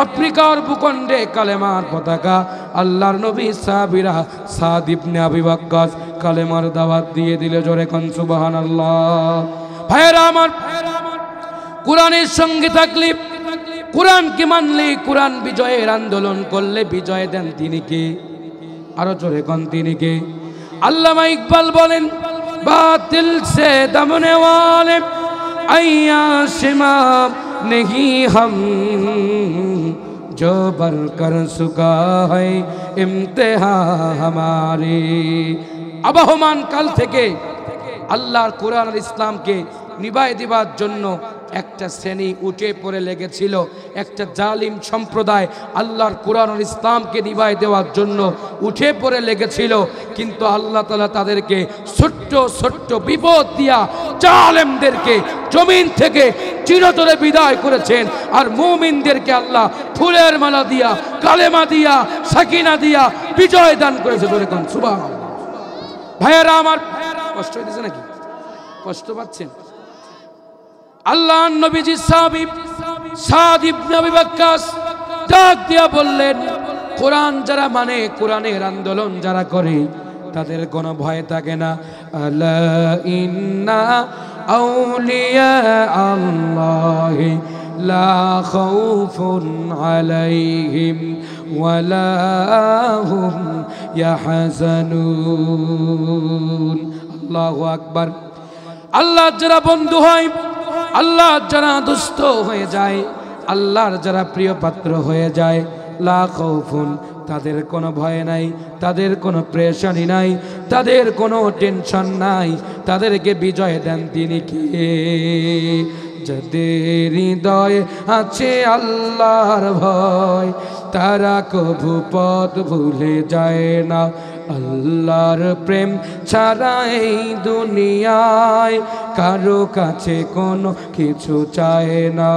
আফ্রিকার ভূখণ্ডে কালেমার পতাকা আল্লাহর নবী সাহাবীরা সাদ ইবনে আবি ওয়াক্কাস কালেমার দাওয়াত দিয়ে দিলে। জোরে কোন সুবহানাল্লাহ। ভাইরা আমার, কোরআনের সঙ্গে থাকলে, কোরআনকে মানলে, কোরআন বিজয়ের আন্দোলন করলে বিজয় দেন তিনি কে? আরো জোরে কোন তিনি কে? আল্লামা ইকবাল বলেন, বাতিল সে দমনে ওয়ালে আয়াশিমা নেহি হাম जो बर कर सुका है इम्तिहा हमारे। আবহমান কাল থেকে আল্লাহর কোরআন আর ইসলামকে নিভাই দিবার জন্য একটা শ্রেণী উঠে পড়ে লেগেছিল, একটা জালিম সম্প্রদায় আল্লাহর কোরআন আর ইসলামকে নিভাই দেওয়ার জন্য উঠে পড়ে লেগেছিল। কিন্তু আল্লাহ তাআলা তাদেরকে ছোট্ট ছোট্ট বিপদ দিয়া জালেমদেরকে জমিন থেকে চিরতরে বিদায় করেছেন। আর মুমিনদেরকে আল্লাহ ফুলের মালা দিয়া, কালেমা দিয়া, সাকিনা দিয়া বিজয় দান করেছে। ধরে কোন সুবহানাল্লাহ। ভাইয়েরা আমার, কষ্ট হইতেছে নাকি? কষ্ট পাচ্ছেন? আল্লাহ নবীজি সাহাবী সাদ ইবনে আবি ওয়াক্কাস ডাক দিয়া বললেন, কোরআন যারা মানে, কোরআনের আন্দোলন যারা করে, তাদের কোনো ভয় থাকে না। আলা ইন্না আউলিয়া আল্লাহি লা খাউফুন আলাইহিম ওয়ালা হুম ইয়াহজানুন। আল্লাহু আকবার। আল্লাহ যারা বন্ধু হয়, আল্লাহ যারা দুষ্ট হয়ে যায়, আল্লাহর যারা প্রিয় পাত্র হয়ে যায়, লা খাউফুন, তাদের কোনো ভয় নাই, তাদের কোনো পেরেশানি নাই, তাদের কোনো টেনশন নাই। তাদেরকে বিজয় দেন তিনি কে? যাদের হৃদয়ে আছে আল্লাহর ভয়, তারা কভু পথ ভুলে যায় না। আল্লাহর প্রেম ছাড়া এই দুনিয়ায় কারো কাছে কোনো কিছু চায় না।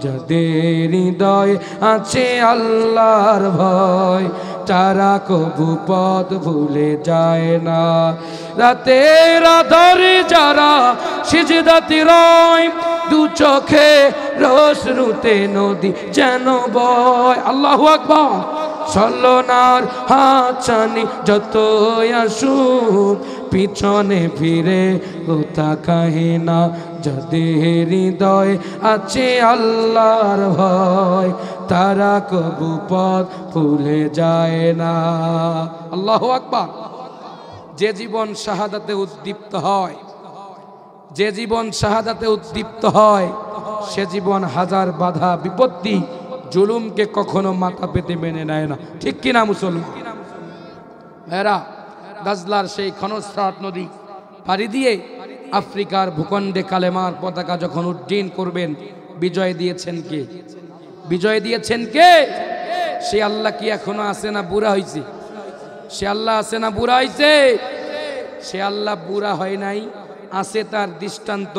যাদের হৃদয়ে আছে আল্লাহর ভয়, তারা কভু পথ ভুলে যায় না। রাতের আধারে যারা সিজদাতে রয়, দু চোখে রোশনুতে নদী যেন বয়। আল্লাহু আকবার। ছলনার হাতছানি যতই আসুক, পিছনে ফিরে ও তাকায় না। যাদের হৃদয়ে আছে আল্লাহর ভয়, তারা কবু পথ ভুলে যায় না। আল্লাহু আকবার। যে জীবন শাহাদাতে উদ্দীপ্ত হয়, যে জীবন শাহাদাতে উদ্দীপ্ত হয়, সে জীবন হাজার বাধা বিপত্তি জুলুমকে কখনো মাথা পেতে মেনে নেয় না। ঠিক কিনা মুসলমান? এরা দাজলার সেই খনস্রাত নদী পাড়ি দিয়ে আফ্রিকার ভূখণ্ডে কালেমার পতাকা যখন উড্ডীন করবেন, বিজয় দিয়েছেন কে? বিজয় দিয়েছেন কে? সে আল্লাহ কি এখনো আছে না বুড়া হয়েছে? সে আল্লাহ আছে না বুড়া হয়েছে? সে আল্লাহ বুড়া হয় নাই, আছে। তার দৃষ্টান্ত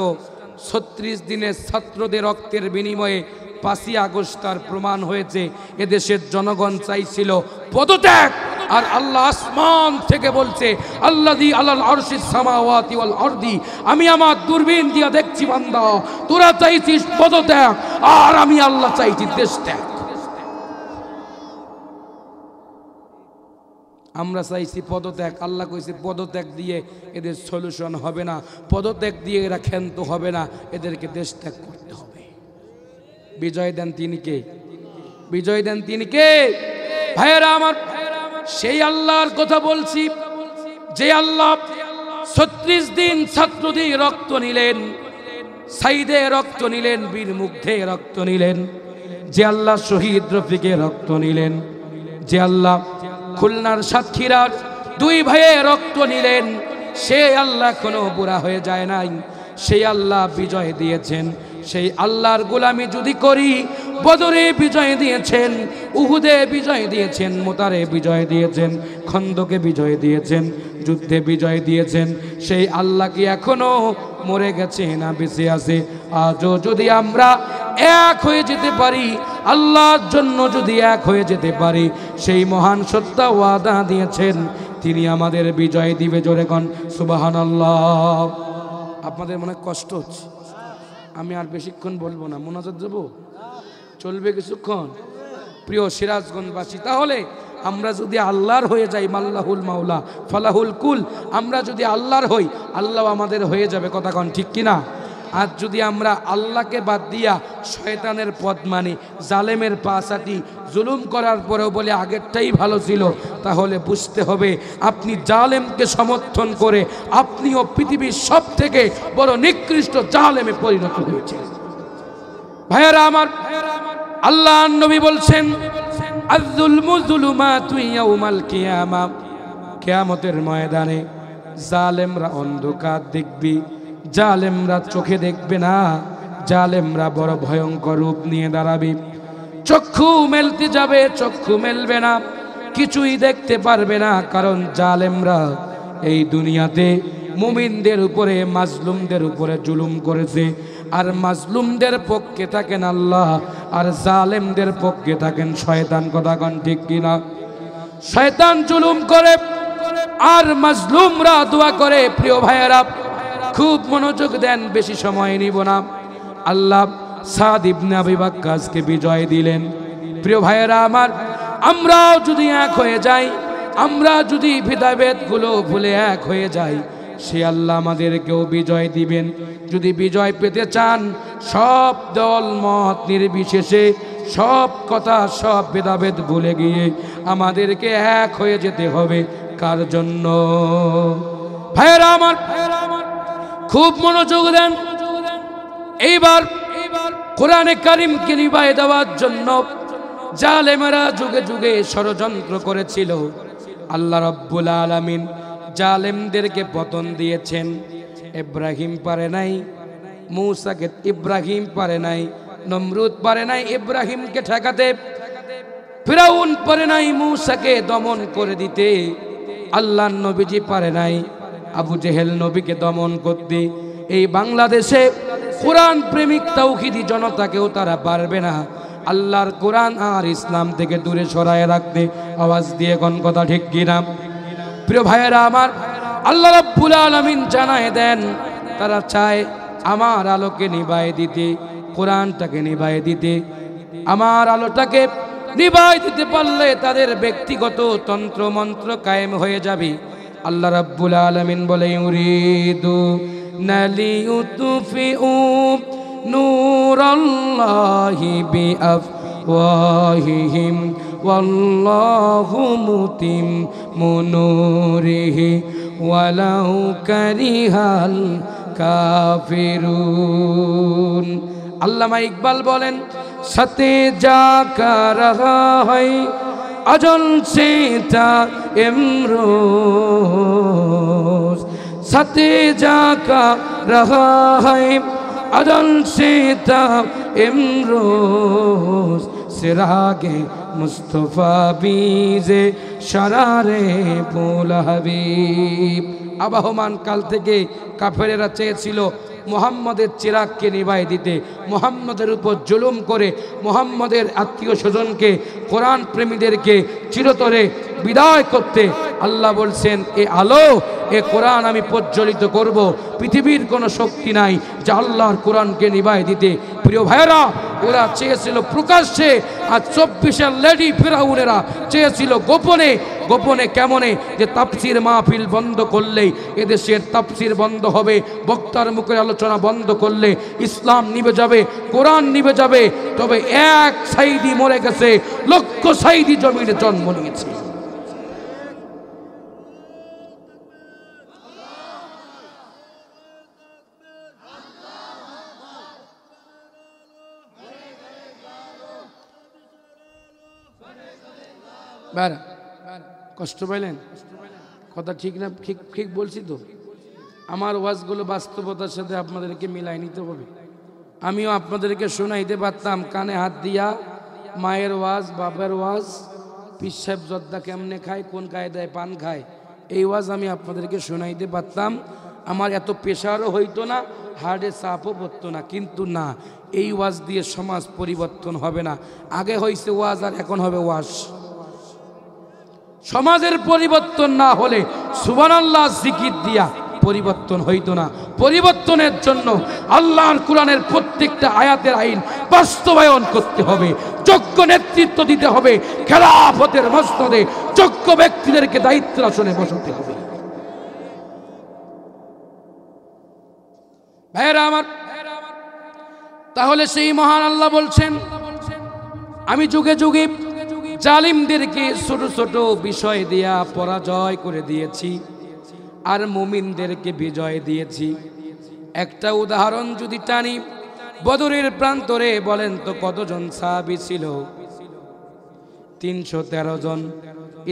36 দিনের ছাত্রদের রক্তের বিনিময়ে 5ই আগস্ট তার প্রমাণ হয়েছে। এদেশের জনগণ চাইছিল পদত্যাগ, আর আল্লাহ আসমান থেকে বলছে আল্লাযী আলাল আরশিস সামাওয়াতি ওয়াল আরদি, আমি আমার দূরবীন দিয়া দেখছি বান্দা তোরা চাইছিস পদত্যাগ আর আমি আল্লাহ চাইছি দেশ ত্যাগ। আমরা চাইছি পদত্যাগ, আল্লাহ কইছে পদত্যাগ দিয়ে এদের সলিউশন হবে না, পদত্যাগ দিয়ে এরা ক্ষান্ত হবে না, এদেরকে দেশ ত্যাগ করতে হবে। বিজয় দেন তিনি কে? বিজয় দেন তিনি কে? ভাইয়েরা আমার, সেই আল্লাহর কথা বলছি যে আল্লাহ 36 দিন ছাত্রদের রক্ত নিলেন, সাইদে রক্ত নিলেন, বীর মুগ্ধে রক্ত নিলেন, যে আল্লাহ শহীদ রফিকে রক্ত নিলেন, যে আল্লাহ খুলনার সাতক্ষীরার 2 ভাইয়ে রক্ত নিলেন, সে আল্লাহ কোনো বুড়া হয়ে যায় নাই, সেই আল্লাহ বিজয় দিয়েছেন। সেই আল্লাহর গোলামি যদি করি, বদরে বিজয় দিয়েছেন, উহুদে বিজয় দিয়েছেন, মোতারে বিজয় দিয়েছেন, খন্দকে বিজয় দিয়েছেন, যুদ্ধে বিজয় দিয়েছেন। সেই আল্লাহ কি এখনো মরে গেছে না বেঁচে আছে? আজও যদি আমরা এক হয়ে যেতে পারি, আল্লাহর জন্য যদি এক হয়ে যেতে পারি, সেই মহান সত্তা ওয়াদা দিয়েছেন তিনি আমাদের বিজয় দিবে। জোরে কোন সুবহানাল্লাহ। আপনাদের মনে কষ্ট হচ্ছে, আমি আর বেশিক্ষণ বলবো না, মোনাজাত দেবো, চলবে কিছুক্ষণ। প্রিয় সিরাজগঞ্জবাসী, তাহলে আমরা যদি আল্লাহর হয়ে যাই, মাল্লাহুল মাওলা ফালাহুল কুল, আমরা যদি আল্লাহর হই, আল্লাহ আমাদের হয়ে যাবে। কথা কন ঠিক কিনা? আর যদি আমরা আল্লাহকে বাদ দিয়া শয়তানের পথ মানি, জালেমের পাশাটি জুলুম করার পরেও বলে আগেরটাই ভালো ছিল, তাহলে বুঝতে হবে আপনি জালেমকে সমর্থন করে আপনিও পৃথিবীর সব থেকে বড় নিকৃষ্ট জালেমে পরিণত হয়েছে। ভাইয়েরা আমার, আল্লাহ নবী বলছেন আয-যুলমু যুলুমাতু ইয়াউমাল কিয়ামা, কিয়ামতের ময়দানে জালেমরা অন্ধকার দেখবে, জালেমরা চোখে দেখবে না, জালেমরা বড় ভয়ঙ্কর রূপ নিয়ে দাঁড়াবে। চক্ষু মেলতে যাবে, চক্ষু মেলবে না, কিছুই দেখতে পারবে না, কারণ জালেমরা এই দুনিয়াতে মুমিনদের উপরে, মাজলুমদের উপরে জুলুম করেছে। আর মাজলুমদের পক্ষে থাকেন আল্লাহ, আর জালেমদের পক্ষে থাকেন শয়তান। কথা কন ঠিক কিনা? শয়তান জুলুম করে আর মাজলুমরা দোয়া করে। প্রিয় ভাইয়েরা, খুব মনোযোগ দেন, বেশি সময় নিব না। আল্লাহ সাদ ইবনে আবি ওয়াক্কাসকে বিজয় দিলেন। প্রিয় ভাইয়েরা আমার, আমরাও যদি এক হয়ে যাই, আমরা যদি ভেদাভেদগুলো ভুলে এক হয়ে যাই, সে আল্লাহ আমাদেরকেও বিজয় দিবেন। যদি বিজয় পেতে চান, সব দল মত নির্বিশেষে, সব কথা, সব ভেদাভেদ ভুলে গিয়ে আমাদেরকে এক হয়ে যেতে হবে। কার জন্য? ভাইয়েরা আমার, খুব মনোযোগ দেন। এইবার কোরআনে কারিমকে নিভায়ে দেওয়ার জন্য জালেমেরা যুগে যুগে ষড়যন্ত্র করেছিল। আল্লাহ রাব্বুল আলামিন জালেমদেরকে পতন দিয়েছেন। ইব্রাহিম পারে নাই মূসাকে, ইব্রাহিম পারে নাই নমরুদ, পারে নাই ইব্রাহিমকে ঠেকাতে, ফিরাউন পারে নাই মূসাকে দমন করে দিতে, আল্লাহর নবীজি পারে নাই আবু জেহেল নবীকে দমন করতে। এই বাংলাদেশে কোরআন প্রেমিক তাওহীদি জনতাকেও তারা পারবে না আল্লাহর কোরআন আর ইসলাম থেকে দূরে সরায় রাখতে। আওয়াজ দিয়ে কোন কথা ঠিক কিনা? প্রিয় ভাইয়েরা আমার, আল্লাহ রাব্বুল আলামিন জানায় দেন, তারা চায় আমার আলোকে নিভায়ে দিতে, কোরআনটাকে নিভায়ে দিতে। আমার আলোটাকে নিভায়ে দিতে পারলে তাদের ব্যক্তিগত তন্ত্র মন্ত্র কায়েম হয়ে যাবে। আল্লাহ রাব্বুল আলামিন বলে, ইউরিদু নালিউতফিউ নূরাল্লাহি বিআফওয়াহিহিম ওয়াল্লাহু মুতিম্মু নূরিহি ওয়ালাউ কারিহাল কাফিরুন। আল্লামা ইকবাল বলেন, সাথে যা কার রহা है अजल से था इमरोज, साथे जाका रहा है अजल से था इमरोज, सिरागे मुस्तफा बीजे शरारे बोल हबीब। আবহমান কাল থেকে কাফেরেরা চেয়েছিল মুহাম্মদের চিরাগকে নিভাই দিতে, মুহাম্মদের উপর জুলুম করে মুহাম্মদের আত্মীয় স্বজনকে, কোরআন প্রেমীদেরকে চিরতরে বিদায় করতে আল্লাহ বলছেন এ আলো, এ কোরআন আমি প্রজ্বলিত করব। পৃথিবীর কোনো শক্তি নাই যা আল্লাহর কোরআনকে নিভাই দিতে। প্রিয় ভাইয়েরা, ওরা চেয়েছিল প্রকাশ্যে, আর 24 লেডি ফেরাউনেরা চেয়েছিল গোপনে। গোপনে কেমনে? যে তাফসির মাহফিল বন্ধ করলেই এদেশের তাফসির বন্ধ হবে, বক্তার মুখের আলোচনা বন্ধ করলে ইসলাম নিভে যাবে, কোরআন নিভে যাবে। তবে এক সাইদি মরে গেছে, লক্ষ সাইদি জমিনে জন্ম নিয়েছে। কষ্ট পাইলেন? কথা ঠিক না? ঠিক ঠিক বলছি তো? আমার ওয়াজগুলো বাস্তবতার সাথে আপনাদেরকে মিলাই নিতে হবে। আমিও আপনাদেরকে শোনাইতে পারতাম কানে হাত দিয়া মায়ের ওয়াজ, বাপের ওয়াজ, পীর সাহেব জর্দা কেমনে খায়, কোন কায়দায় পান খায়, এই ওয়াজ আমি আপনাদেরকে শোনাইতে পারতাম। আমার এত প্রেশারও হইতো না, হার্টে চাপও পড়তো না। কিন্তু না, এই ওয়াজ দিয়ে সমাজ পরিবর্তন হবে না। আগে হয়েছে ওয়াজ আর এখন হবে ওয়াজ। সমাজের পরিবর্তন না হলে সুবহানাল্লাহ জিকির দিয়া পরিবর্তন হইতো না। পরিবর্তনের জন্য আল্লাহর কোরআনের প্রত্যেকটা আয়াতের আইন বাস্তবায়ন করতে হবে, যোগ্য নেতৃত্ব দিতে হবে, খেলাফতের মসনদে যোগ্য ব্যক্তিদেরকে দায়িত্ব আসনে বসাতে হবে। ভাইয়েরা আমার, তাহলে সেই মহান আল্লাহ বলছেন, আমি যুগে যুগে জালিমদেরকে ছোট ছোট বিষয় দিয়া পরাজয় করে দিয়েছি, আর মুমিনদেরকে বিজয় দিয়েছি। একটা উদাহরণ যদি টানি, বদরের প্রান্তরে বলেন তো কতজন সাহাবী ছিল? 313 জন।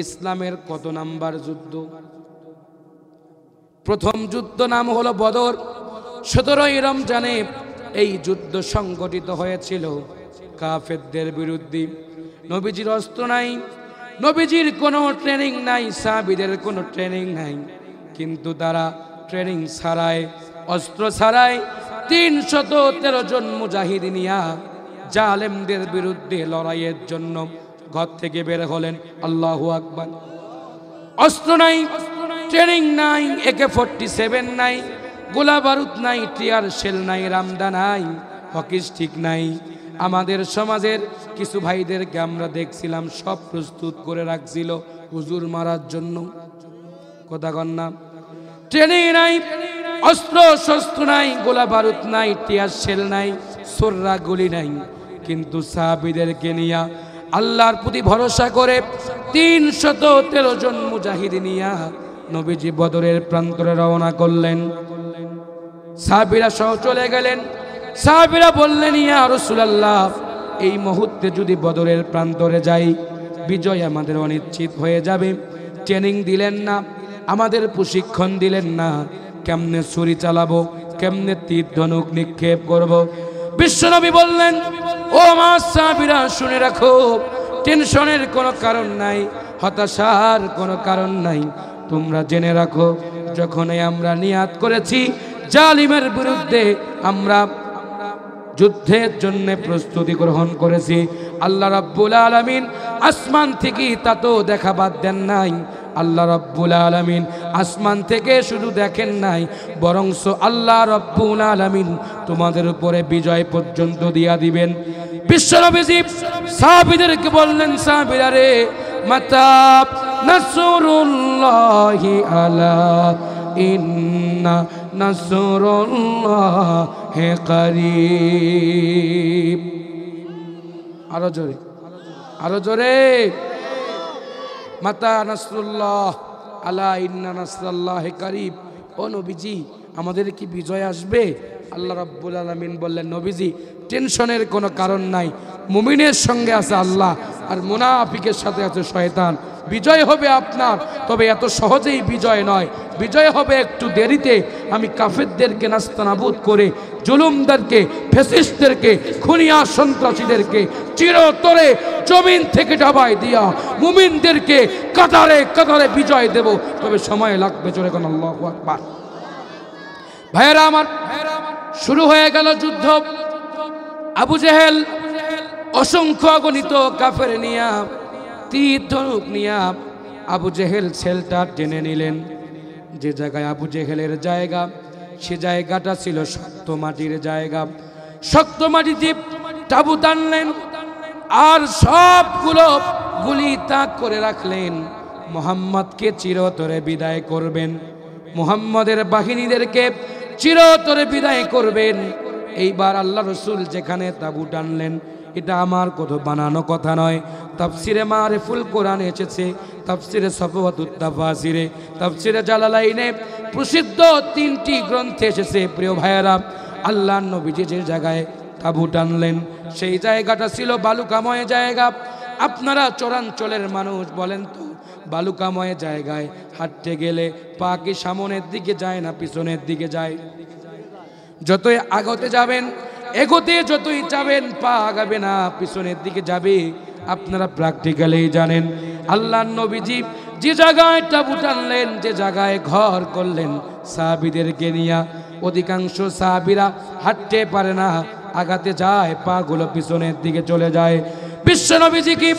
ইসলামের কত নাম্বার যুদ্ধ? প্রথম যুদ্ধ নাম হলো বদর। 17ই রমজানে এই যুদ্ধ সংগঠিত হয়েছিল কাফেরদের বিরুদ্ধে। নবীজির অস্ত্র নাই, নবীজির কোনো ট্রেনিং নাই, সাহাবীদের কোনো ট্রেনিং নাই, কিন্তু তারা ট্রেনিং ছাড়াই, অস্ত্র ছাড়াই 313 জন মুজাহিদ নিয়া জালেমদের বিরুদ্ধে লড়াইয়ের জন্য ঘর থেকে বের হলেন। আল্লাহু আকবার। অস্ত্র নাই, ট্রেনিং নাই, AK-47 নাই, গোলা বারুদ নাই, টিয়ার শেল নাই, রামদা নাই, হকি স্টিক নাই। আমাদের সমাজের কিছু ভাইদেরকে আমরা দেখছিলাম সব প্রস্তুত করে রাখছিল হুজুর মারার জন্য। কথা কন না? ট্রেনিং নাই, অস্ত্র শস্ত্র নাই, গোলা বারুদ নাই, টিয়ার শেল নাই, সোররা গুলি নাই, কিন্তু সাহাবীদেরকে নিয়া আল্লাহর প্রতি ভরসা করে 313 জন মুজাহিদ নিয়া নবীজি বদরের প্রান্তরে রওনা করলেন। সাহাবীরা সহ চলে গেলেন। সাহাবীরা বললেন, ইয়া রাসূলুল্লাহ, এই মুহূর্তে যদি বদরের প্রান্তরে যাই, বিজয় আমাদের অনিশ্চিত হয়ে যাবে। ট্রেনিং দিলেন না, আমাদের প্রশিক্ষণ দিলেন না, কেমনে ছুরি চালাবো, কেমনে তীর ধনুক নিক্ষেপ করব। বিশ্বনবী বললেন, ও আমার সাহাবীরা শুনে রাখো, টেনশনের কোনো কারণ নাই, হতাশার কোনো কারণ নাই। তোমরা জেনে রাখো, যখনই আমরা নিয়াত করেছি জালিমের বিরুদ্ধে, আমরা যুদ্ধের জন্য প্রস্তুতি গ্রহণ করেছি, আল্লাহ রাব্বুল আলামিন আসমান থেকে তা তো দেখা বাদ দেন নাই। আল্লাহ রাব্বুল আলামিন আসমান থেকে শুধু দেখেন নাই, বরংস আল্লাহ রাব্বুল আলামিন তোমাদের উপরে বিজয় পর্যন্ত দিয়া দিবেন। বিশ্বনবীজি সাহাবীদেরকে বললেন, সাহাবীরা রে, মাতা নাসরুল্লাহি আলা ইন্না নাসরুল্লাহি কারীব। আরো জোরে, আরো জোরে। মাতা নাসরুল্লাহ আলা ইন্না নাসরুল্লাহি কারীব। ও নবীজি, আমাদের কি বিজয় আসবে? আল্লাহ রাব্বুল আলামিন বললেন, নবীজি টেনশনের কোনো কারণ নাই, মুমিনের সঙ্গে আছে আল্লাহ, আর মুনাফিকের সাথে আছে শয়তান। বিজয় হবে আপনার, তবে এত সহজেই বিজয় নয়, বিজয় হবে একটু দেরিতে। আমি কাফেরদেরকে নাস্তানাবুদ করে, জুলুমদেরকে, ফ্যাসিস্টদেরকে, খুনিয়া সন্ত্রাসীদেরকে চিরতরে জমিন থেকে ডাবাই দিয়া মুমিনদেরকে কাতারে কাতারে বিজয় দেব, তবে সময় লাগবে। জোরে কোন আল্লাহু আকবার। ভাইয়েরা আমার, শুরু হয়ে গেল যুদ্ধ। আবু জেহেল অসংখ্য অগণিত কাফের নিয়া, তীর ধনুক নিয়া আবু জেহেল ছেলটা টেনে নিলেন। যে জায়গায় আবু জেহেলের জায়গা, সে জায়গাটা ছিল শক্ত মাটির জায়গা। শক্ত মাটিতে তাবু টানলেন আর সবগুলো গুলি তাক করে রাখলেন। মুহাম্মদকে চিরতরে বিদায় করবেন, মুহাম্মদের বাহিনীদেরকে চিরতরে বিদায় করবেন। এইবার আল্লাহ রসুল যেখানে তাবু টানলেন, এটা আমার কোনো বানানো কথা নয়। তাফসিরে মারিফুল কোরআন এসেছে, তাফসিরে সফওয়াতুত তাফাসিরে, তাফসিরে জালালাইনে প্রসিদ্ধ 3টি গ্রন্থে এসেছে। প্রিয় ভাইয়েরা, আল্লাহর নবীজি যে জায়গায় তাবু টানলেন সেই জায়গাটা ছিল বালুকাময় জায়গা। আপনারা চরাঞ্চলের মানুষ, বলেন তো বালুকাময় জায়গায় হাঁটতে গেলে পা কি সামনের দিকে যায় না পিছনের দিকে যায়? যতই আগতে যাবেন, এগোতে যতই যাবেন, পা আগাবে না, পিছনের দিকে যাবে। আপনারা প্র্যাকটিক্যালি জানেন। আল্লাহর নবীজি যে জায়গায় তাবু টানলেন, যে জায়গায় ঘর করলেন সাহাবীদেরকে নিয়ে, অধিকাংশ সাহাবীরা হাঁটতে পারে না, আগাতে যায়, পা গুলো পিছনের দিকে চলে যায়। বিশ্ব নবীজিকে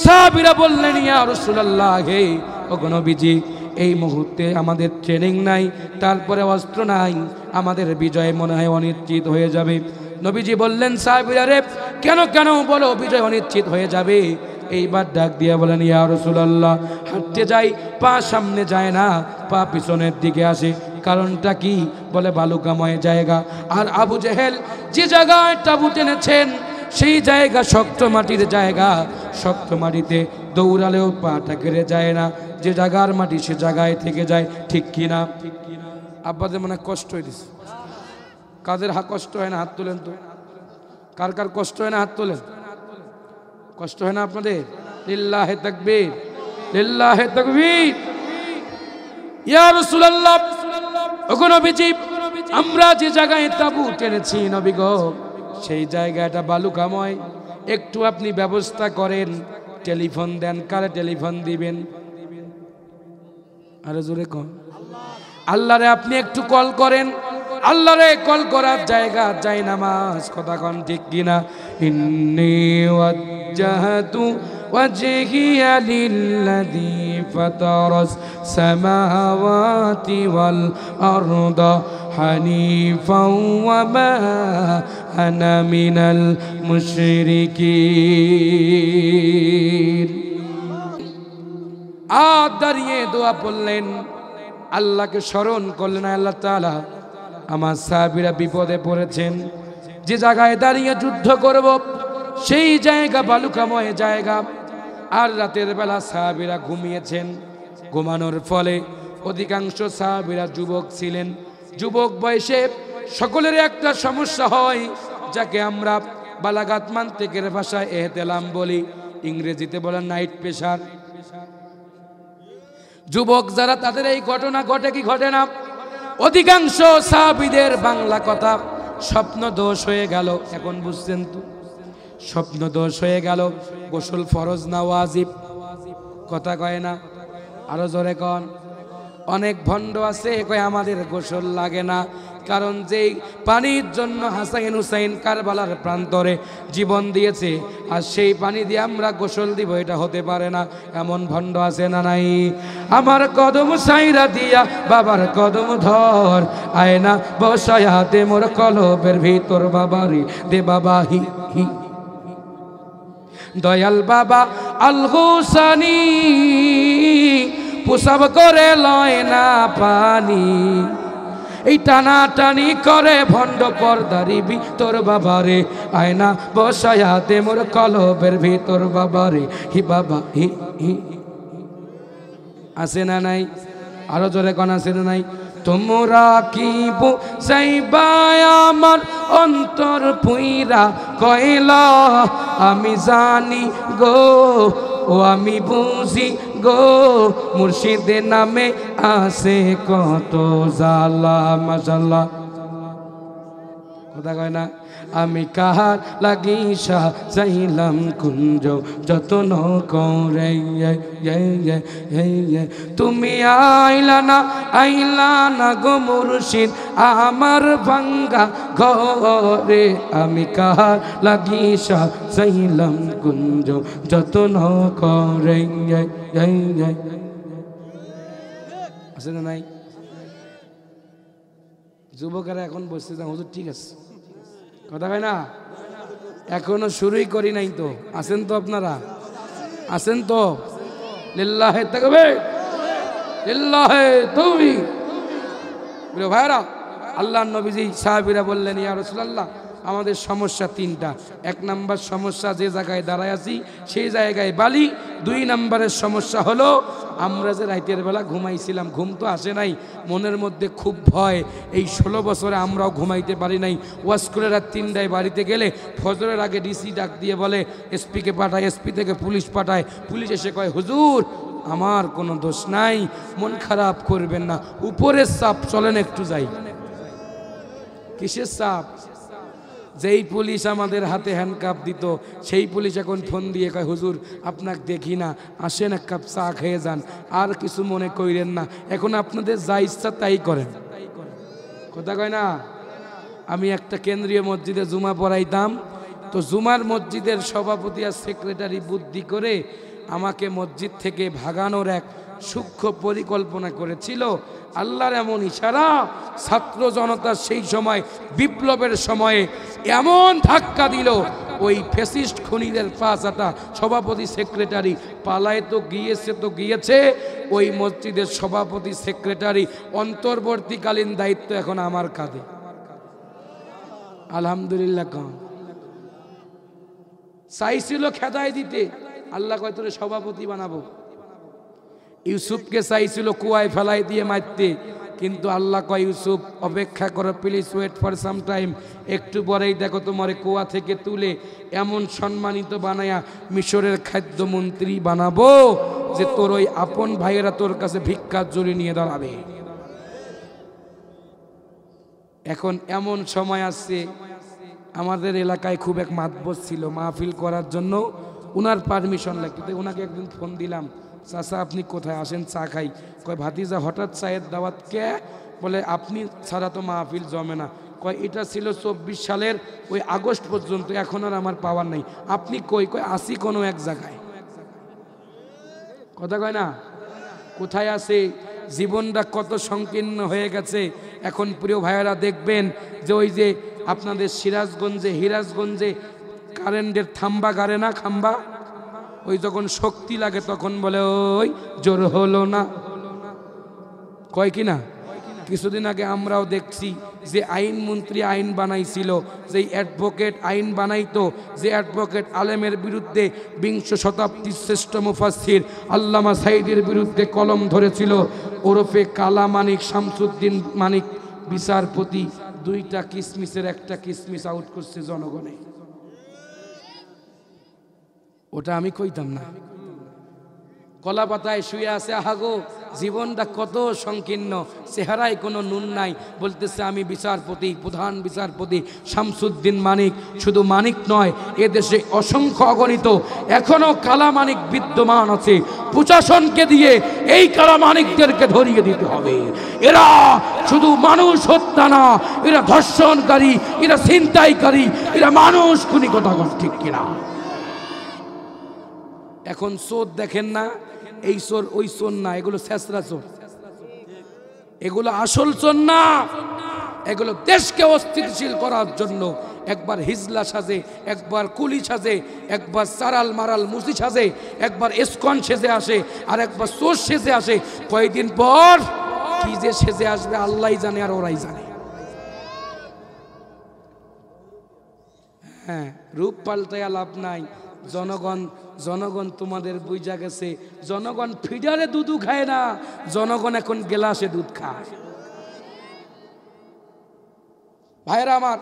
সাহাবীরা বললেন, ইয়া রাসূলুল্লাহ, হে ওগো নবীজি, এই মুহূর্তে আমাদের ট্রেনিং নাই, তারপরে অস্ত্র নাই, আমাদের বিজয় মনে হয় অনিশ্চিত হয়ে যাবে। নবীজি বললেন, সাহাবীরা রে, কেন কেন বলো বিজয় অনিশ্চিত হয়ে যাবে? এইবার ডাক দিয়ে বলেন, ইয়া রাসূলুল্লাহ, হাঁটতে যাই, পা সামনে যায় না, পা পিছনের দিকে আসে। কারণটা কি? বলে বালুকাময় জায়গা। আর আবু জেহেল যে জায়গায় তাবু টেনেছেন সেই জায়গা শক্ত মাটির জায়গা। শক্ত মাটিতে দৌড়ালেও পাটা কেড়ে যায় না, যে জায়গার মাটি সে জায়গায় থেকে যায়। ঠিক কিনা? আব্বাদের মনে কষ্ট হয়ে দিচ্ছে। কাদের কষ্ট হয় না? হাত তোলেন তো। কার কার কষ্ট হয় না? হাত তোলেন। কষ্ট হয় না আপনাদের? লিল্লাহে তাকবীর, লিল্লাহে তাকবীর। ইয়া রাসূলুল্লাহ, ওগো নবীজি, আমরা যে জায়গায় তাবু টেনেছি নবী গো, সেই জায়গাটা বালুকাময়। একটু আপনি ব্যবস্থা করেন, টেলিফোন দেন। কারে টেলিফোন দিবেন? আরে জোরে কন। আল্লাহরে আপনি একটু কল করেন। আল্লাহরে কল করার জায়গা যাই নামাজ। কথা কন ঠিক কিনা? ইন্নী ওয়াজ্জাহতু ওয়াজহিয়া লিল্লাযী ফাতারাস সামাওয়াতি ওয়াল আরদা হানিফাও ওয়া মা আনা মিনাল মুশরিকিন। আর দাঁড়িয়ে দোয়া পড়লেন, আল্লাহকে স্মরণ করলেন। আল্লাহ তাআলা, আমার সাহাবীরা বিপদে পড়েছেন, যে জায়গায় দাঁড়িয়ে যুদ্ধ করব সেই জায়গা বালুকাময় জায়গা। আর রাতের বেলা সাহাবীরা ঘুমিয়েছেন। ঘুমানোর ফলে অধিকাংশ সাহাবীরা যুবক ছিলেন। যুবক বয়সে সকলের একটা সমস্যা হয়, যাকে আমরা বালাগাত মান্তিকের ভাষায় এহতেলাম বলি, ইংরেজিতে বলেন নাইট প্রেসার। যুবক যারা, তাদের এই ঘটনা ঘটে কি ঘটে না? অধিকাংশ সাহাবীদের বাংলা কথা স্বপ্ন দোষ হয়ে গেল। এখন বুঝছেন তো? স্বপ্ন দোষ হয়ে গেল। গোসল ফরজ না ওয়াজিব? কথা কয় না? আরো জোরে কন। অনেক ভণ্ড আছে কয় আমাদের গোসল লাগে না, কারণ যেই পানির জন্য হাসান হুসাইন কারবালার প্রান্তরে জীবন দিয়েছে, আর সেই পানি দিয়ে আমরা গোসল দিব, এটা হতে পারে না। এমন ভণ্ড আছে না নাই? আমার কদম সাইরা দিয়া বাবার কদম ধর, আয়না বসায়াতে মোর কলবের ভিতর বাবারি দে বাবা হি হি। দয়াল বাবা আল হুসানি পুসাব করে লয় না পানি, এই টানা টানি করে ভণ্ড পর্দারি ভিতর বাবারে, আয়না বসায়াতে মোর কলবের ভিতর বাবারে হি বাবা হি হি। আছে না নাই? আরো জোরে কোন আছে না নাই? তোমরা কি বুঝাইবা আমার অন্তর পুইরা কইলা, আমি জানি গো ও আমি বুঝি গো, মুর্শিদের নামে আছে কত জালা। মাশাআল্লাহ, কথা কয় না, আমি কাহার লাগি সাজাইলাম কুঞ্জ যতন করে, তুমি আইলা না গো মুর্শিদ আমার ভাঙ্গা ঘরে, আমি কাহার লাগি সাজাইলাম কুঞ্জ যতন করে। আছে না নাই? যুবকেরা এখন বসতে যান, হুজুর ঠিক আছে, কথা হয় না, এখনো শুরুই করি নাই তো। আছেন তো আপনারা? আছেন তো? লিল্লাহে তাকবীর, লিল্লাহে তাওফীক। প্রিয় ভাইরা, আল্লাহর নবীজি সাহাবীরা বললেন, ইয়া রাসূলুল্লাহ, আমাদের সমস্যা তিনটা। এক নাম্বার সমস্যা, যে জায়গায় দাঁড়ায় আছি সেই জায়গায় বালি। দুই নাম্বারের সমস্যা হলো আমরা যে রাতের বেলা ঘুমাইছিলাম, ঘুম তো আসে নাই, মনের মধ্যে খুব ভয়। এই 16 বছরে আমরাও ঘুমাইতে পারি নাই। ওয়াজ করে রাত 3টায় বাড়িতে গেলে ফজরের আগে ডিসি ডাক দিয়ে বলে এসপিকে পাঠায়, এসপি থেকে পুলিশ পাঠায়, পুলিশ এসে কয় হুজুর আমার কোনো দোষ নাই, মন খারাপ করবেন না, উপরের চাপ, চলেন একটু যাই। কিসের চাপ? যেই পুলিশ আমাদের হাতে হ্যান্ডকাপ দিত সেই পুলিশ এখন ফোন দিয়ে কয় হুজুর আপনাকে দেখি না, আসেন এক কাপ চা খেয়ে যান, আর কিছু মনে কইরেন না, এখন আপনাদের যা ইচ্ছা তাই করেন। কথা কয় না? আমি একটা কেন্দ্রীয় মসজিদে জুমা পড়াইতাম, তো জুমার মসজিদের সভাপতি আর সেক্রেটারি বুদ্ধি করে আমাকে মসজিদ থেকে ভাগানোর এক সূক্ষ্ম পরিকল্পনা করেছিল। আল্লাহর এমন ইশারা, ছাত্র জনতা সেই সময় বিপ্লবের সময়ে এমন ধাক্কা দিল, ওই ফ্যাসিস্ট খুনিদের পাঁচাটা সভাপতি সেক্রেটারি পালায় তো গিয়েছে, ওই মসজিদের সভাপতি সেক্রেটারি অন্তর্বর্তীকালীন দায়িত্ব এখন আমার কাঁধে। আলহামদুলিল্লাহ। কম চাইছিল খেদায় দিতে, আল্লাহ কয় তোরে সভাপতি বানাবো। ইউসুফকে চাইছিল কুয়ায় ফেলাই দিয়ে মারতে, কিন্তু আল্লাহ কয় ইউসুফ অপেক্ষা করো, please wait for some time, একটু পরেই দেখো তোমারে কুয়া থেকে তুলে এমন সম্মানিত বানায়া মিশরের খাদ্যমন্ত্রী বানাবো যে তোর ওই আপন ভাইয়েরা তোর কাছে ভিক্ষার জোরে নিয়ে দাঁড়াবে। এখন এমন সময় আসছে, আমাদের এলাকায় খুব এক মাতবর ছিল, মাহফিল করার জন্য উনার পারমিশন লাগতো। ওনাকে একদিন ফোন দিলাম, চাচা আপনি কোথায়, আসেন চা খাই। কয় ভাতিজা হঠাৎ চায়ের দাওয়াত কে? বলে আপনি ছাড়া তো মাহফিল জমে না। কয় এটা ছিল 24 সালের ওই আগস্ট পর্যন্ত, এখন আর আমার পাওয়ার নাই। আপনি কই? কয় আসি কোনো এক জায়গায়। কথা কয় না? কোথায় আছে? জীবনটা কত সংকীর্ণ হয়ে গেছে। এখন প্রিয় ভাইয়েরা দেখবেন যে ওই যে আপনাদের হিরাজগঞ্জে কারেন্টের থাম্বা গাড়ে না, খাম্বা, ওই যখন শক্তি লাগে তখন বলে ওই জোর হলো না, কয় কি না? কিছুদিন আগে আমরাও দেখছি যে আইনমন্ত্রী আইন বানাইছিল, যে অ্যাডভোকেট আইন বানাইতো, যে অ্যাডভোকেট আলেমের বিরুদ্ধে 20 শতাব্দীর শ্রেষ্ঠ মুফাসসির আল্লামা সাঈদীর বিরুদ্ধে কলম ধরেছিল, ওরফে কালা মানিক, শামসুদ্দিন মানিক বিচারপতি, 2টা কিসমিসের একটা কিসমিস আউট করছে জনগণে। ওটা আমি কইতাম না। কলা পাতায় শুয়ে আছে, আহাগো জীবনটা কত সংকীর্ণ, চেহারায় কোনো নুন নাই, বলতেছে আমি বিচারপতি, প্রধান বিচারপতি শামসুদ্দিন মানিক। শুধু মানিক নয়, এদেশে অসংখ্য অগণিত এখনো কালা মানিক বিদ্যমান আছে। প্রশাসনকে দিয়ে এই কালা মানিকদেরকে ধরিয়ে দিতে হবে। এরা শুধু মানুষ হত্যা না, এরা ধর্ষণকারী, এরা ছিনতাইকারী, এরা মানুষ খুনি। কথা ঠিক কিনা? এখন চোর দেখেন না, এই চোর ওই চোর না, এগুলো ছেঁচড়া চোর, এগুলো আসল চোর না। এগুলো দেশকে অস্থিতিশীল করার জন্য একবার হিজলা সাজে, একবার কুলি সাজে, একবার চারাল মারাল মুসি সাজে, একবার এসকন সেজে আসে, আর একবার চোর সেজে আসে। কয়েকদিন পর কি যে সেজে আসবে আল্লাহ জানে আর ওরাই জানে। হ্যাঁ, রূপ পাল্টায়া লাভ নাই। জনগণ তোমাদের বুঝা গেছে। জনগণ ফিডারে দুধ খায় না, জনগণ এখন গেলাসে দুধ খায়। ভাইরা আমার,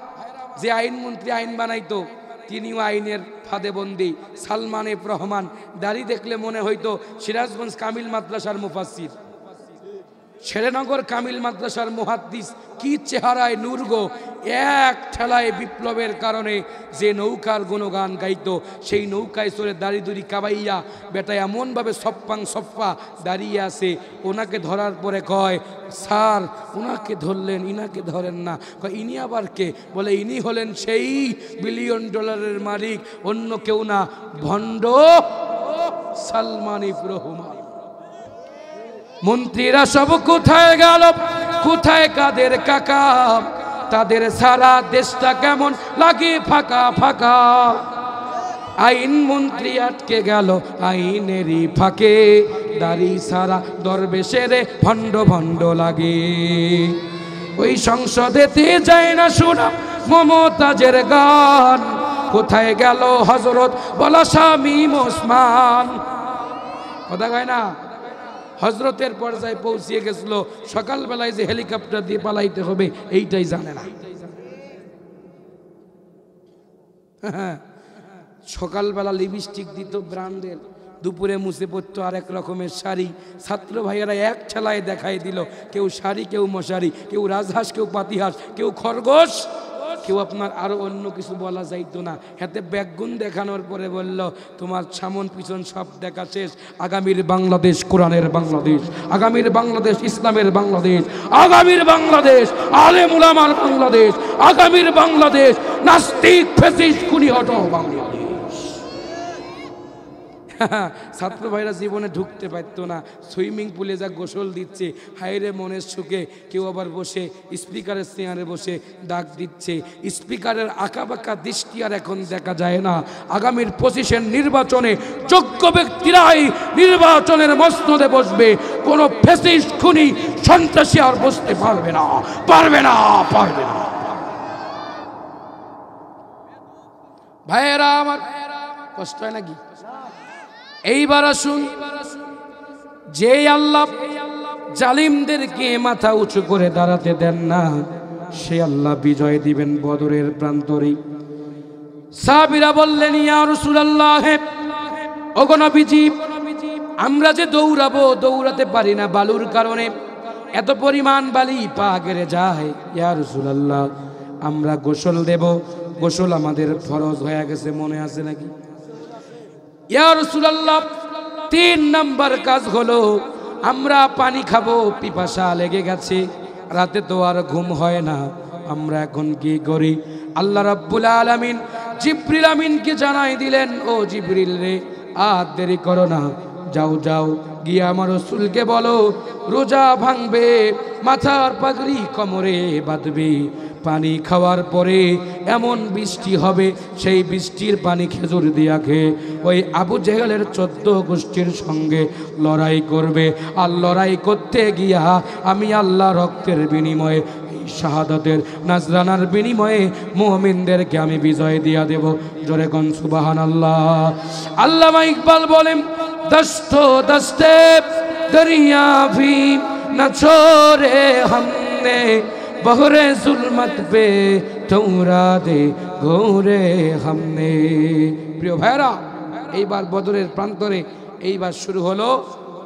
যে আইনমন্ত্রী আইন বানাইতো তিনিও আইনের ফাঁদে বন্দী। সালমান এফ রহমান, দাড়ি দেখলে মনে হইতো সিরাজগঞ্জ কামিল মাদ্রাসার মুফাসসির। শেরেনগর কামিল মাদ্রাসার মুহাদ্দিস কি চেহারায় নূর গো, এক ঠেলায় বিপ্লবের কারণে যে নৌকার গুণগান গাইতো, সেই নৌকায় চড়ে দাড়ি দুড়ি কাবাইয়া বেটা এমনভাবে সপ্পাং সপ্পা দাঁড়িয়ে আছে। ওনাকে ধরার পরে কয়, স্যার ওনাকে ধরলেন, ইনাকে ধরেন না। কয় ইনি আবার কে? বলে ইনি হলেন সেই বিলিয়ন ডলারের মালিক, অন্য কেউ না, ভণ্ড সালমান ইফ রহমান। মন্ত্রীরা সব কোথায় গেল? কোথায় কাদের কাকা? তাদের সারা দেশটা কেমন লাগে ফাঁকা ফাঁকা। আইন মন্ত্রী আটকে গেল আইনেরই ফাঁকে, দাড়ি সারা দরবেশের ভণ্ড ভণ্ড লাগে। ওই সংসদেতে যায় না শোনা মমতাজের গান, কোথায় গেল হযরত বলা শামীম ওসমান? কথা কয় না, হযরতের পর্যায়ে পৌঁছিয়ে গেছিল, সকালবেলায় যে হেলিকপ্টার দিয়ে পালাইতে হবে এইটাই জানে না। সকালবেলা লিপস্টিক দিত ব্র্যান্ডের, দুপুরে মুছে পড়তো আরেক রকমের শাড়ি। ছাত্র ভাইয়েরা এক ছেলায় দেখাই দিল, কেউ শাড়ি, কেউ মশারি, কেউ রাজহাঁস, কেউ পাতিহাঁস, কেউ খরগোশ, কেউ আপনার আরো অন্য কিছু বলা যাইতো না। হাতে ব্যাগুন দেখানোর পরে বলল, তোমার সামন পিছন সব দেখা শেষ। আগামীর বাংলাদেশ কোরআনের বাংলাদেশ, আগামীর বাংলাদেশ ইসলামের বাংলাদেশ, আগামীর বাংলাদেশ আলেম উলামার বাংলাদেশ, আগামীর বাংলাদেশ নাস্তিক ফ্যাসিস্ট খুনি হটো বাংলাদেশ। ছাত্র ভাইরা জীবনে ঢুকতে পারতো না, সুইমিং পুলে যা গোসল দিচ্ছে, হায়রে মনের সুখে। কেউ আবার বসে স্পিকারের চেয়ারে বসে ডাক দিচ্ছে। স্পিকারের আঁকাবাঁকা দৃষ্টি আর এখন দেখা যায় না। আগামীর 25-এর নির্বাচনে যোগ্য ব্যক্তিরাই নির্বাচনের মসনদে বসবে, কোনো ফ্যাসিস্ট খুনি সন্ত্রাসী আর বসতে পারবে না, পারবে না, পারবে না। ভাইয়েরা আমার, কষ্ট হয় নাকি? এইবার আসুন, যে আল্লাহ জালিমদেরকে মাথা উঁচু করে দাঁড়াতে দেন না, সে আল্লাহ বিজয় দিবেন বদরের প্রান্তরে। সাহাবীরা বললেন, ইয়া রাসূলুল্লাহ, ওগো নবীজি, আমরা যে দৌড়াবো দৌড়াতে পারি না বালুর কারণে, এত পরিমাণ বালি পা গেড়ে যায়। ইয়া রাসূলুল্লাহ, আমরা গোসল দেব, গোসল আমাদের ফরজ হয়ে গেছে, মনে আছে নাকি? ইয়া রাসূলুল্লাহ, 3 নাম্বার কাজ হলো আমরা পানি খাবো, পিপাসা লেগে গেছে, রাতে তো আর ঘুম হয় না, আমরা এখন কি করি? আল্লাহ রাব্বুল আলামিন জিবরিল আমিনকে জানাই দিলেন, ও জিবরিল রে, আর দেরি করো না, যাও যাও গিয়ে আমার রাসূলকে বলো রোজা ভাঙবে, মাথার পাগড়ি কোমরে বাঁধবে, পানি খাওয়ার পরে এমন বৃষ্টি হবে, সেই বৃষ্টির পানি খেজুর দিয়া খেয়ে ওই আবু জেহেলের 14 গোষ্ঠীর সঙ্গে লড়াই করবে। আর লড়াই করতে গিয়া আমি আল্লাহ রক্তের বিনিময়ে, শাহাদাতের নাজরানার বিনিময়ে মুমিনদেরকে আমি বিজয় দিয়া দেব। জোরে কোন সুবহানাল্লাহ। আল্লামা ইকবাল বলেন, দস্তো দস্তে দরিয়া ভি না ছোড়ে हमने, বহরে জুলমত পে ঠৌরা দে ঘোরে हमने। প্রিয় ভাইরা, এইবার বদরের প্রান্তরে এইবার শুরু হলো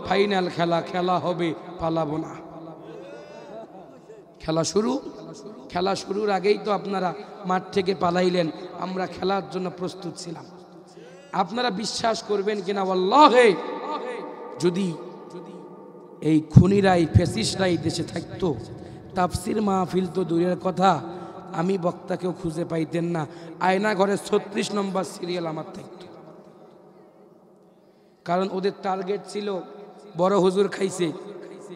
ফাইনাল খেলা। খেলা হবে, পালাবো না। খেলা শুরুর আগেই তো আপনারা মাঠ থেকে পালাইলেন, আমরা খেলার জন্য প্রস্তুত ছিলাম। আপনারা বিশ্বাস করবেন কিনা, আল্লাহে, যদি এই খুনিরাই ফ্যাসিস্টরাই দেশে থাকতো, তাফসির মাহফিল তো দূরের কথা, আমি বক্তাকেও খুঁজে পাইতেন না। আয়না ঘরে 36 নম্বর সিরিয়াল আমার থাকতো, কারণ ওদের টার্গেট ছিল বড় হুজুর খাইছে,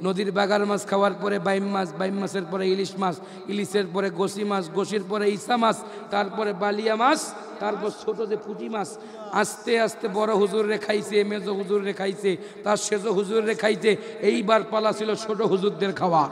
নদীর বাগার মাছ খাওয়ার পরে বাইম মাছ, বাইম মাছের পরে ইলিশ মাছ, ইলিশের পরে গোসি মাছ, গোসির পরে ইসা মাছ, তারপরে বালিয়া মাছ, তারপর ছোট যে পুঁটি মাছ। আস্তে আস্তে বড় হুজুর রে খাইছে, মেজো হুজুর রে খাইছে, তার সেজো হুজুর রে খাইছে। এইবার পালা ছিল ছোট হুজুরদের খাওয়া।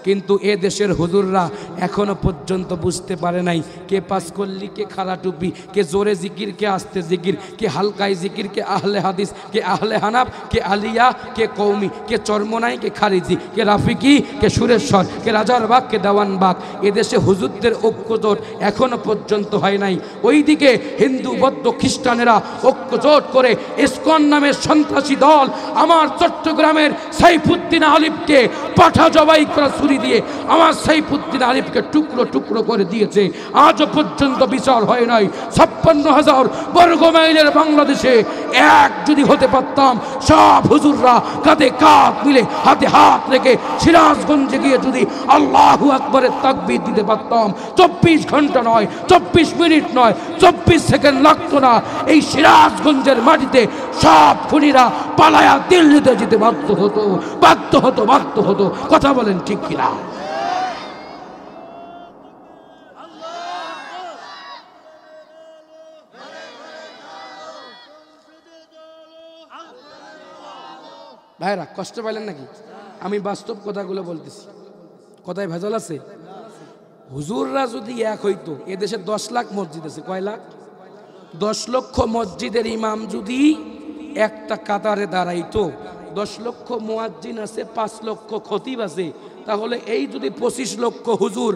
কিন্তু এ দেশের হুজুররা এখনো পর্যন্ত বুঝতে পারে নাই কে পাঁচকল্লি, কে খালা টুপি, কে জোরে জিকির, কে আস্তে জিকির, কে হালকায় জিকির, কে আহলে হাদিস, কে আহলে হানাফ, কে আলিয়া, কে কৌমি, কে চরমনাই, কে খারিজি, কে রাফিকি, কে সুরেশ্বর, কে রাজারবাগ, কে দেওয়ানবাগ। এদেশে হুজুরদের ঐক্যজোট এখনো পর্যন্ত হয় নাই। ওইদিকে হিন্দু, বৌদ্ধ, খ্রিস্টানেরা ঐক্যজোট করে ইসকন নামের সন্ত্রাসী দল আমার চট্টগ্রামের সাইফুদ্দিন আলিফকে পাঠা জবাই করা ছুরি দিয়ে আমার সাইফুদ্দিন আলিফকে টুকরো টুকরো করে দিয়েছে। আজও পর্যন্ত বিচার হয় নাই। 56,000 বর্গ মাইলের বাংলাদেশে এক যদি হতে পারতাম, সব হুজুররা কাঁধে কাঁধ মিলে হাতে হাত রেখে সিরাজগঞ্জে গিয়ে যদি আল্লাহু আকবরের তাকবীর দিতে পারতাম, 24 ঘন্টা নয়, 24 মিনিট নয়, 24 সেকেন্ড লাগতো না। এই সিরাজগঞ্জের মাটিতে সব খুনিরা পালায়া দিল্লিতে যেতে বাধ্য হতো, বাধ্য হতো, বাধ্য হতো। কথা বলেন ঠিক কিনা? ভাইরা কষ্ট পাইলেন নাকি? আমি বাস্তব কথাগুলো বলতেছি, কথায় ভেজাল আছে? হুজুররা যদি এক হইতো, এদেশে 10 লাখ মসজিদ আছে। কয় লাখ? 10 লক্ষ মসজিদের ইমাম যদি একটা কাতারে দাঁড়াইতো, 10 লক্ষ মুয়াজ্জিন আছে, 5 লক্ষ খতিব আছে, তাহলে এই যদি 25 লক্ষ হুজুর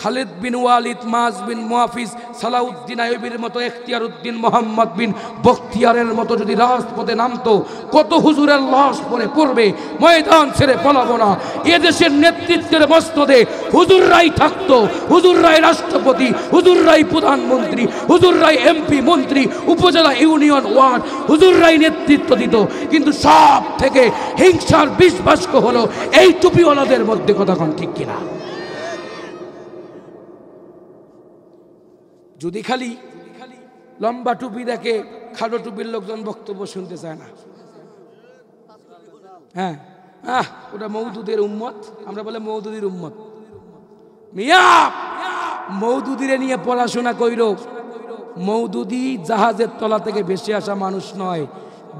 খালিদ বিন ওয়ালিদ, মাজ বিন মুহাফিজ, সালাউদ্দিন আইয়ুবীর মতো, ইখতিয়ার উদ্দিন মোহাম্মদ বিন বখতিয়ারের মতো যদি রাজপথে নামতো, কত হুজুরের লাশ পড়বে, ময়দান ছেড়ে পালাবো না। এদেশের নেতৃত্বের মস্তদে হুজুররাই থাকতো, হুজুররাই রাষ্ট্রপতি, হুজুররাই প্রধানমন্ত্রী, হুজুররাই এমপি, মন্ত্রী, উপজেলা, ইউনিয়ন, ওয়ার্ড, হুজুররাই নেতৃত্ব দিত। কিন্তু সব থেকে হিংসার বিষবাষ্প হলো এই টুপিওয়ালাদের মধ্যে। কথা কন ঠিক কিনা? যদি খালি লম্বা টুপি দেখে, খাটো টুপির লোকজন বক্তব্য শুনতে চায় না। হ্যাঁ, ওটা মওদুদের উম্মত, আমরা বলে মওদুদির উম্মত। মিয়া মওদুদিরে নিয়ে পড়াশোনা কইরো। মওদুদি জাহাজের তলা থেকে ভেসে আসা মানুষ নয়।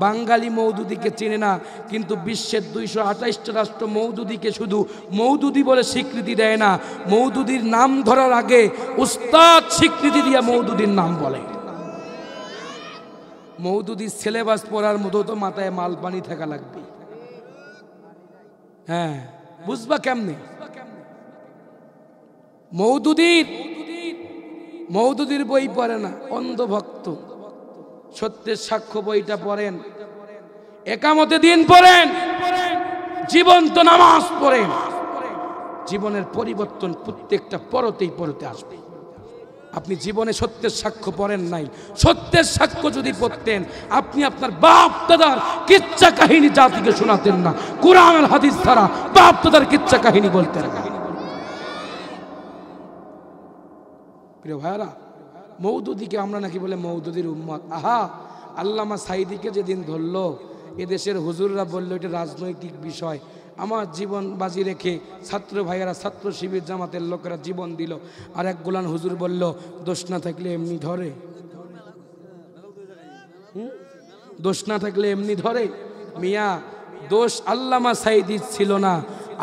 বাঙালি মওদুদিকে চেনে না, কিন্তু বিশ্বের 228টা রাষ্ট্র মওদুদিকে শুধু মওদুদি বলে স্বীকৃতি দেয় না। মওদুদির নাম ধরার আগে উস্তাদ স্বীকৃতি দিয়ে মওদুদির নাম বলে। মওদুদির সিলেবাস পড়ার মতো তো মাথায় মালপানি থাকা লাগবে। হ্যাঁ, বুঝবা কেমনে? মওদুদির বই পড়ে না, অন্ধভক্ত। সত্যের সাক্ষ্য বইটা পড়েন, একামতে দিন পড়েন, জীবন্ত নামাজ পড়েন। জীবনের পরিবর্তন প্রত্যেকটা পরতেই পড়তে আসবে। আপনি জীবনে সত্যের সাক্ষ্য পড়েন নাই। সত্যের সাক্ষ্য যদি পড়তেন, আপনি আপনার বাপ দাদার কিচ্ছা কাহিনী জাতিকে শোনাতেন না। কোরআন আর হাদিস ছাড়া বাপ দাদার কিচ্ছা কাহিনী বলতেন না। প্রিয় ভাইরা, মওদুদিকে আমরা নাকি বলে মওদুদির উম্মত। আহা, আল্লামা সাইদিকে যেদিন ধরলো, এদেশের হুজুররা বললো এটা রাজনৈতিক বিষয়। আমার জীবন বাজি রেখে ছাত্র ভাইয়েরা, ছাত্র শিবির জামাতের লোকেরা জীবন দিল। আর এক গোলান হুজুর বলল দোষ না থাকলে এমনি ধরে, দোষ না থাকলে এমনি ধরে। মিয়া, দোষ আল্লামা সাইদির ছিল না।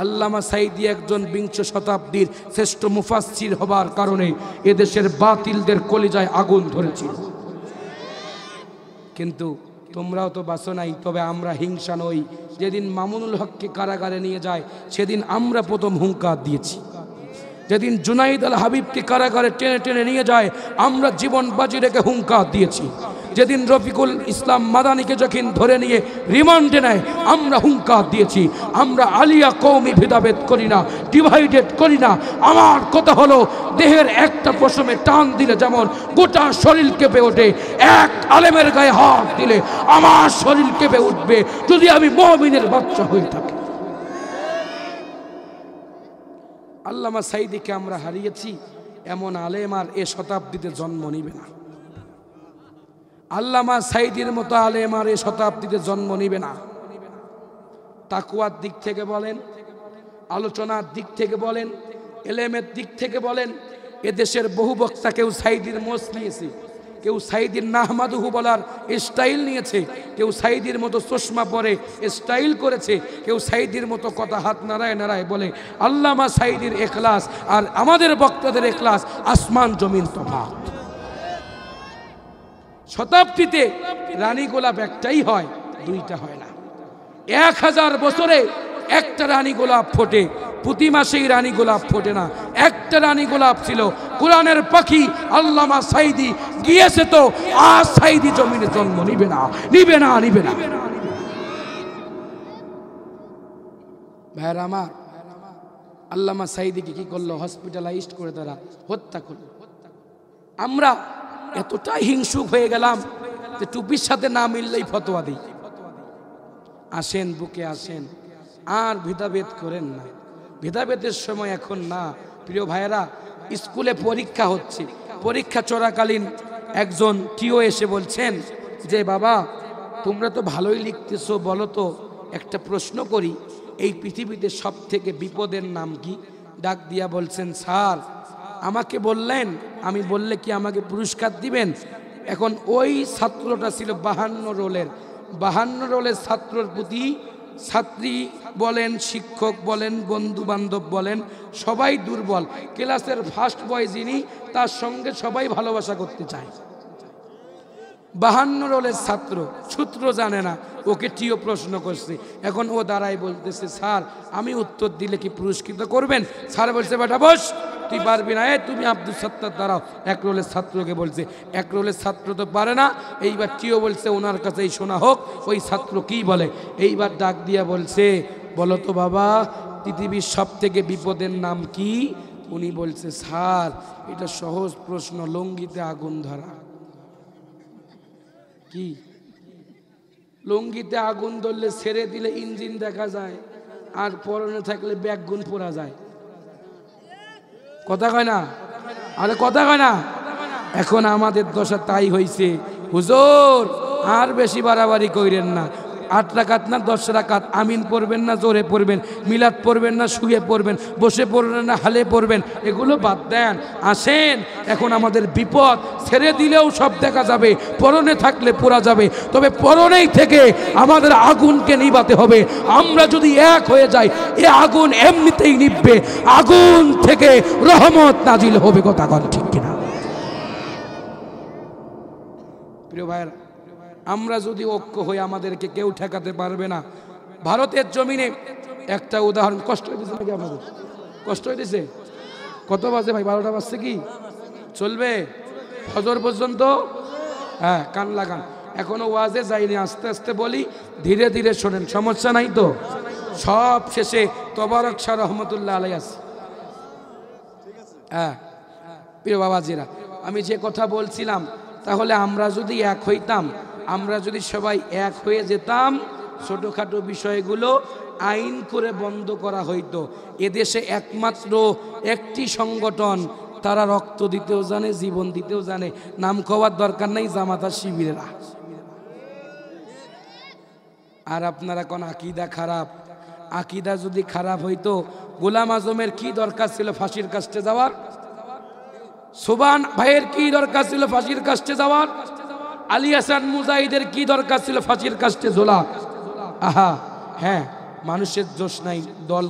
আল্লামা সাইদি একজন 20 শতাব্দীর শ্রেষ্ঠ মুফাসসির হবার কারণে এদেশের বাতিলদের কলিজায় আগুন ধরেছিল। কিন্তু তোমরাও তো বাঁচো নাই। তবে আমরা হিংসা নই। যেদিন মামুনুল হককে কারাগারে নিয়ে যায়, সেদিন আমরা প্রথম হুঙ্কার দিয়েছি। যেদিন জুনাইদ আল হাবিবকে কারাগারে টেনে টেনে নিয়ে যায়, আমরা জীবন বাজি রেখে হুঙ্কার দিয়েছি। যেদিন রফিকুল ইসলাম মাদানিকে যখন ধরে নিয়ে রিমান্ডে নেয়, আমরা হুঙ্কার দিয়েছি। আমরা আলিয়া কওমি ভেদাভেদ করি না, ডিভাইডেড করি না। আমার কথা হলো, দেহের একটা পশমে টান দিলে যেমন গোটা শরীর কেঁপে ওঠে, এক আলেমের গায়ে হাত দিলে আমার শরীর কেঁপে উঠবে, যদি আমি মুমিনের বাচ্চা হয়ে থাকি। আল্লামা সাইদিকে আমরা হারিয়েছি। এমন আলেম আর এ শতাব্দীতে জন্ম নিবে না। আল্লামা সাইদির মতো আলেম আর এ শতাব্দীতে জন্ম নিবে না। তাকওয়ার দিক থেকে বলেন, আলোচনার দিক থেকে বলেন, এলেমের দিক থেকে বলেন, এদেশের বহু বক্তা কেউ সাইদির মোচ নিয়েছে, কেউ সাইদির নাহমাদুহু বলার স্টাইল নিয়েছে, কেউ সাইদির মতো চশমা পরে স্টাইল করেছে, কেউ সাইদির মতো কথা হাত নাড়ায় নাড়ায় বলে। আল্লামা সাইদির ইখলাস আর আমাদের বক্তাদের ইখলাস আসমান জমিন তফাৎ। শতাব্দীতে রানী গোলাপ একটাই হয়, দুইটা হয় না। 1000 বছরে একটা রানী গোলাপ ফোটে, প্রতি মাসেই রানী গোলাপ ফোটে না। একটা রানী গোলাপ ছিল, কোরআনের পাখি আল্লামা সাইদি গিয়েছে তো আজ সাইদি জমিনে জন্ম নিবে না, নিবে না, নিবে না। ভাইরা আমার, আল্লামা সাইদিকে কি করলো? হসপিটালাইজড করে তারা হত্যা করলো। আমরা এতটাই হিংসুক হয়ে গেলাম যে টুপির সাথে না মিললেই ফতোয়া দিই। আসেন বুকে আসেন, আর ভেদাভেদ করেন না। ভেদাভেদের সময় এখন না। প্রিয় ভাইয়েরা, স্কুলে পরীক্ষা হচ্ছে, পরীক্ষা চলাকালীন একজন টিও এসে বলছেন যে বাবা তোমরা তো ভালোই লিখতেছো, বলো তো একটা প্রশ্ন করি, এই পৃথিবীতে সব থেকে বিপদের নাম কি? ডাক দিয়া বলছেন স্যার আমাকে বললেন, আমি বললে কি আমাকে পুরস্কার দিবেন? এখন ওই ছাত্রটা ছিল 52 রোলের, 52 রোলের ছাত্রর প্রতি ছাত্রী বলেন, শিক্ষক বলেন, বন্ধু বান্ধব বলেন, সবাই দুর্বল। ক্লাসের ফার্স্ট বয় যিনি, তার সঙ্গে সবাই ভালোবাসা করতে চায়। 52 রোলের ছাত্র, সূত্র জানে না, ওকে টিও প্রশ্ন করছে। এখন ও দাঁড়ায় বলতেছে স্যার আমি উত্তর দিলে কি পুরস্কৃত করবেন? স্যার বলছে বেটা বস, তুই পারবি না, তুমি আব্দুল সত্তার দাঁড়াও। 1 রোলের ছাত্রকে বলছে, 1 রোলের ছাত্র তো পারে না। এইবার টিও বলছে ওনার কাছেই শোনা হোক ওই ছাত্র কি বলে। এইবার ডাক দিয়া বলছে বলো তো বাবা পৃথিবীর সব থেকে বিপদের নাম কি? উনি বলছে স্যার এটা সহজ প্রশ্ন, লুঙ্গিতে আগুন ধরা। কি? লুঙ্গিতে আগুন ধরলে ছেড়ে দিলে ইঞ্জিন দেখা যায়, আর পরনে থাকলে ব্যাগগুন পোড়া যায়। কথা কয় না? আরে কথা কয় না? এখন আমাদের দশা তাই হইছে। হুজুর আর বেশি বাড়াবাড়ি কইরেন না, 8 রাকাত না 10 রাকাত, আমিন পড়বেন না জোরে পড়বেন, মিলাদ পড়বেন না শুয়ে পড়বেন, বসে পড়বেন না হালে পড়বেন, এগুলো বাদ দেন। আসেন এখন আমাদের বিপদ, ছেড়ে দিলেও সব দেখা যাবে, পরনে থাকলে পোড়া যাবে, তবে পরনেই থেকে আমাদের আগুনকে নিভাতে হবে। আমরা যদি এক হয়ে যাই এ আগুন এমনিতেই নিভবে, আগুন থেকে রহমত নাজিল হবে। কথা বল ঠিক কিনা? প্রিয় ভাইরা, আমরা যদি ঐক্য হই আমাদেরকে কেউ ঠেকাতে পারবে না। ভারতের জমিনে একটা উদাহরণ, কষ্ট হইতেছে নাকি আপনাদের? কষ্ট হইতেছে? কত বাজে ভাই? 12টা বাজছে কি? চলবে ফজর পর্যন্ত? হ্যাঁ কান লাগান, এখনো ওয়াজে যাইনি, আস্তে আস্তে বলি, ধীরে ধীরে শোনেন, সমস্যা নাই তো? সব শেষে তবারক শাহ রহমতুল্লাহ আলাই আছে। হ্যাঁ প্রিয় বাবাজিরা, আমি যে কথা বলছিলাম, তাহলে আমরা যদি এক হইতাম, আমরা যদি সবাই এক হয়ে যেতাম, ছোটখাটো বিষয়গুলো আইন করে বন্ধ করা হইতো। এদেশে একমাত্র একটি সংগঠন, তারা রক্ত দিতেও জানে, জীবন দিতেও জানে, নাম খাওয়ার দরকার নাই, জামাতা শিবিরেরা। আর আপনারা কোন আকীদা খারাপ। আকীদা যদি খারাপ হইতো, গোলাম আজমের কি দরকার ছিল ফাঁসির কাস্টে যাওয়ার? সুবহান ভাইয়ের কি দরকার ছিল ফাঁসির কাস্টে যাওয়ার? আলী হাসান মুজাহিদের কি দরকার ছিল ফাঁসির কাস্টে ঝোলা? আহা হ্যাঁ, মানুষের দোষ নাই, দল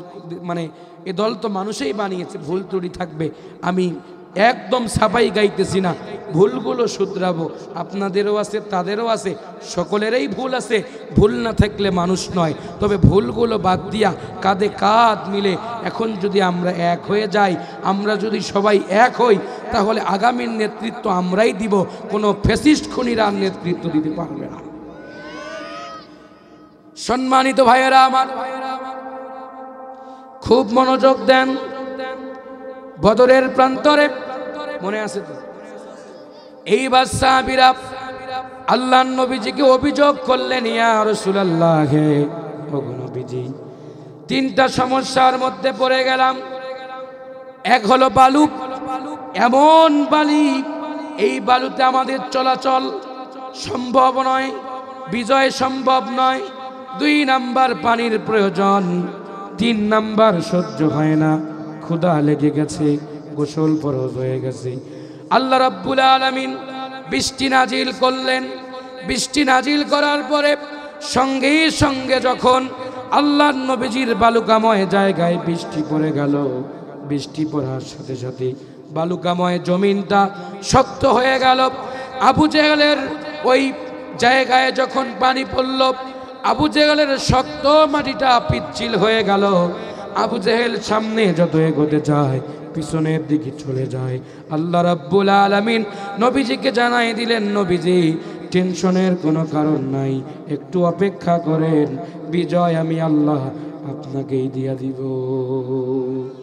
মানে এ দল তো মানুষই বানিয়েছে, ভুল ত্রুটি থাকবে। আমি একদম সাফাই গাইতেছি না, ভুলগুলো শুধরাবো, আপনাদেরও আছে তাদেরও আছে, সকলেরই ভুল আছে। ভুল না থাকলে মানুষ নয়, তবে ভুলগুলো বাদ দিয়া কাঁধে কাঁধ মিলে এখন যদি আমরা এক হয়ে যাই, আমরা যদি সবাই এক হই, তাহলে আগামীর নেতৃত্ব আমরাই দিব, কোনো ফ্যাসিস্ট খুনিরা নেতৃত্ব দিতে পারবে না। সম্মানিত ভাইয়েরা আমার, খুব মনোযোগ দেন। বদরের প্রান্তরে মনে আছে তো, এইবার সাহাবীরা আল্লাহর নবীজিকে অভিযোগ করলেন, ইয়া রাসূলুল্লাহ, ওগো নবীজি, 3টা সমস্যার মধ্যে পড়ে গেলাম। এক হলো বালু, এমন বালি, এই বালুতে আমাদের চলাচল সম্ভব নয়, বিজয় সম্ভব নয়। 2 নাম্বার পানির প্রয়োজন, 3 নাম্বার সহ্য হয় না, ক্ষুধা লেগে গেছে, গোসল ফরজ হয়ে গেছে। আল্লাহ রাব্বুল আলামিন বৃষ্টি নাজিল করলেন। বৃষ্টি নাজিল করার পরে সঙ্গে সঙ্গে যখন আল্লাহর নবীজির বালুকাময় জায়গায় বৃষ্টি পড়ে গেল, বৃষ্টি পড়ার সাথে সাথে বালুকাময় জমিনটা শক্ত হয়ে গেল। আবু জেহেলের ওই জায়গায় যখন পানি পড়ল, আবু জেহেলের শক্ত মাটিটা পিচ্ছিল হয়ে গেল। আবু জেহেল সামনে যত এগোতে যায় পিছনের দিকে চলে যায়। আল্লাহ রাব্বুল আলামিন নবীজিকে জানাই দিলেন, নবীজি টেনশনের কোনো কারণ নাই, একটু অপেক্ষা করেন, বিজয় আমি আল্লাহ আপনাকেই দিয়া দিব।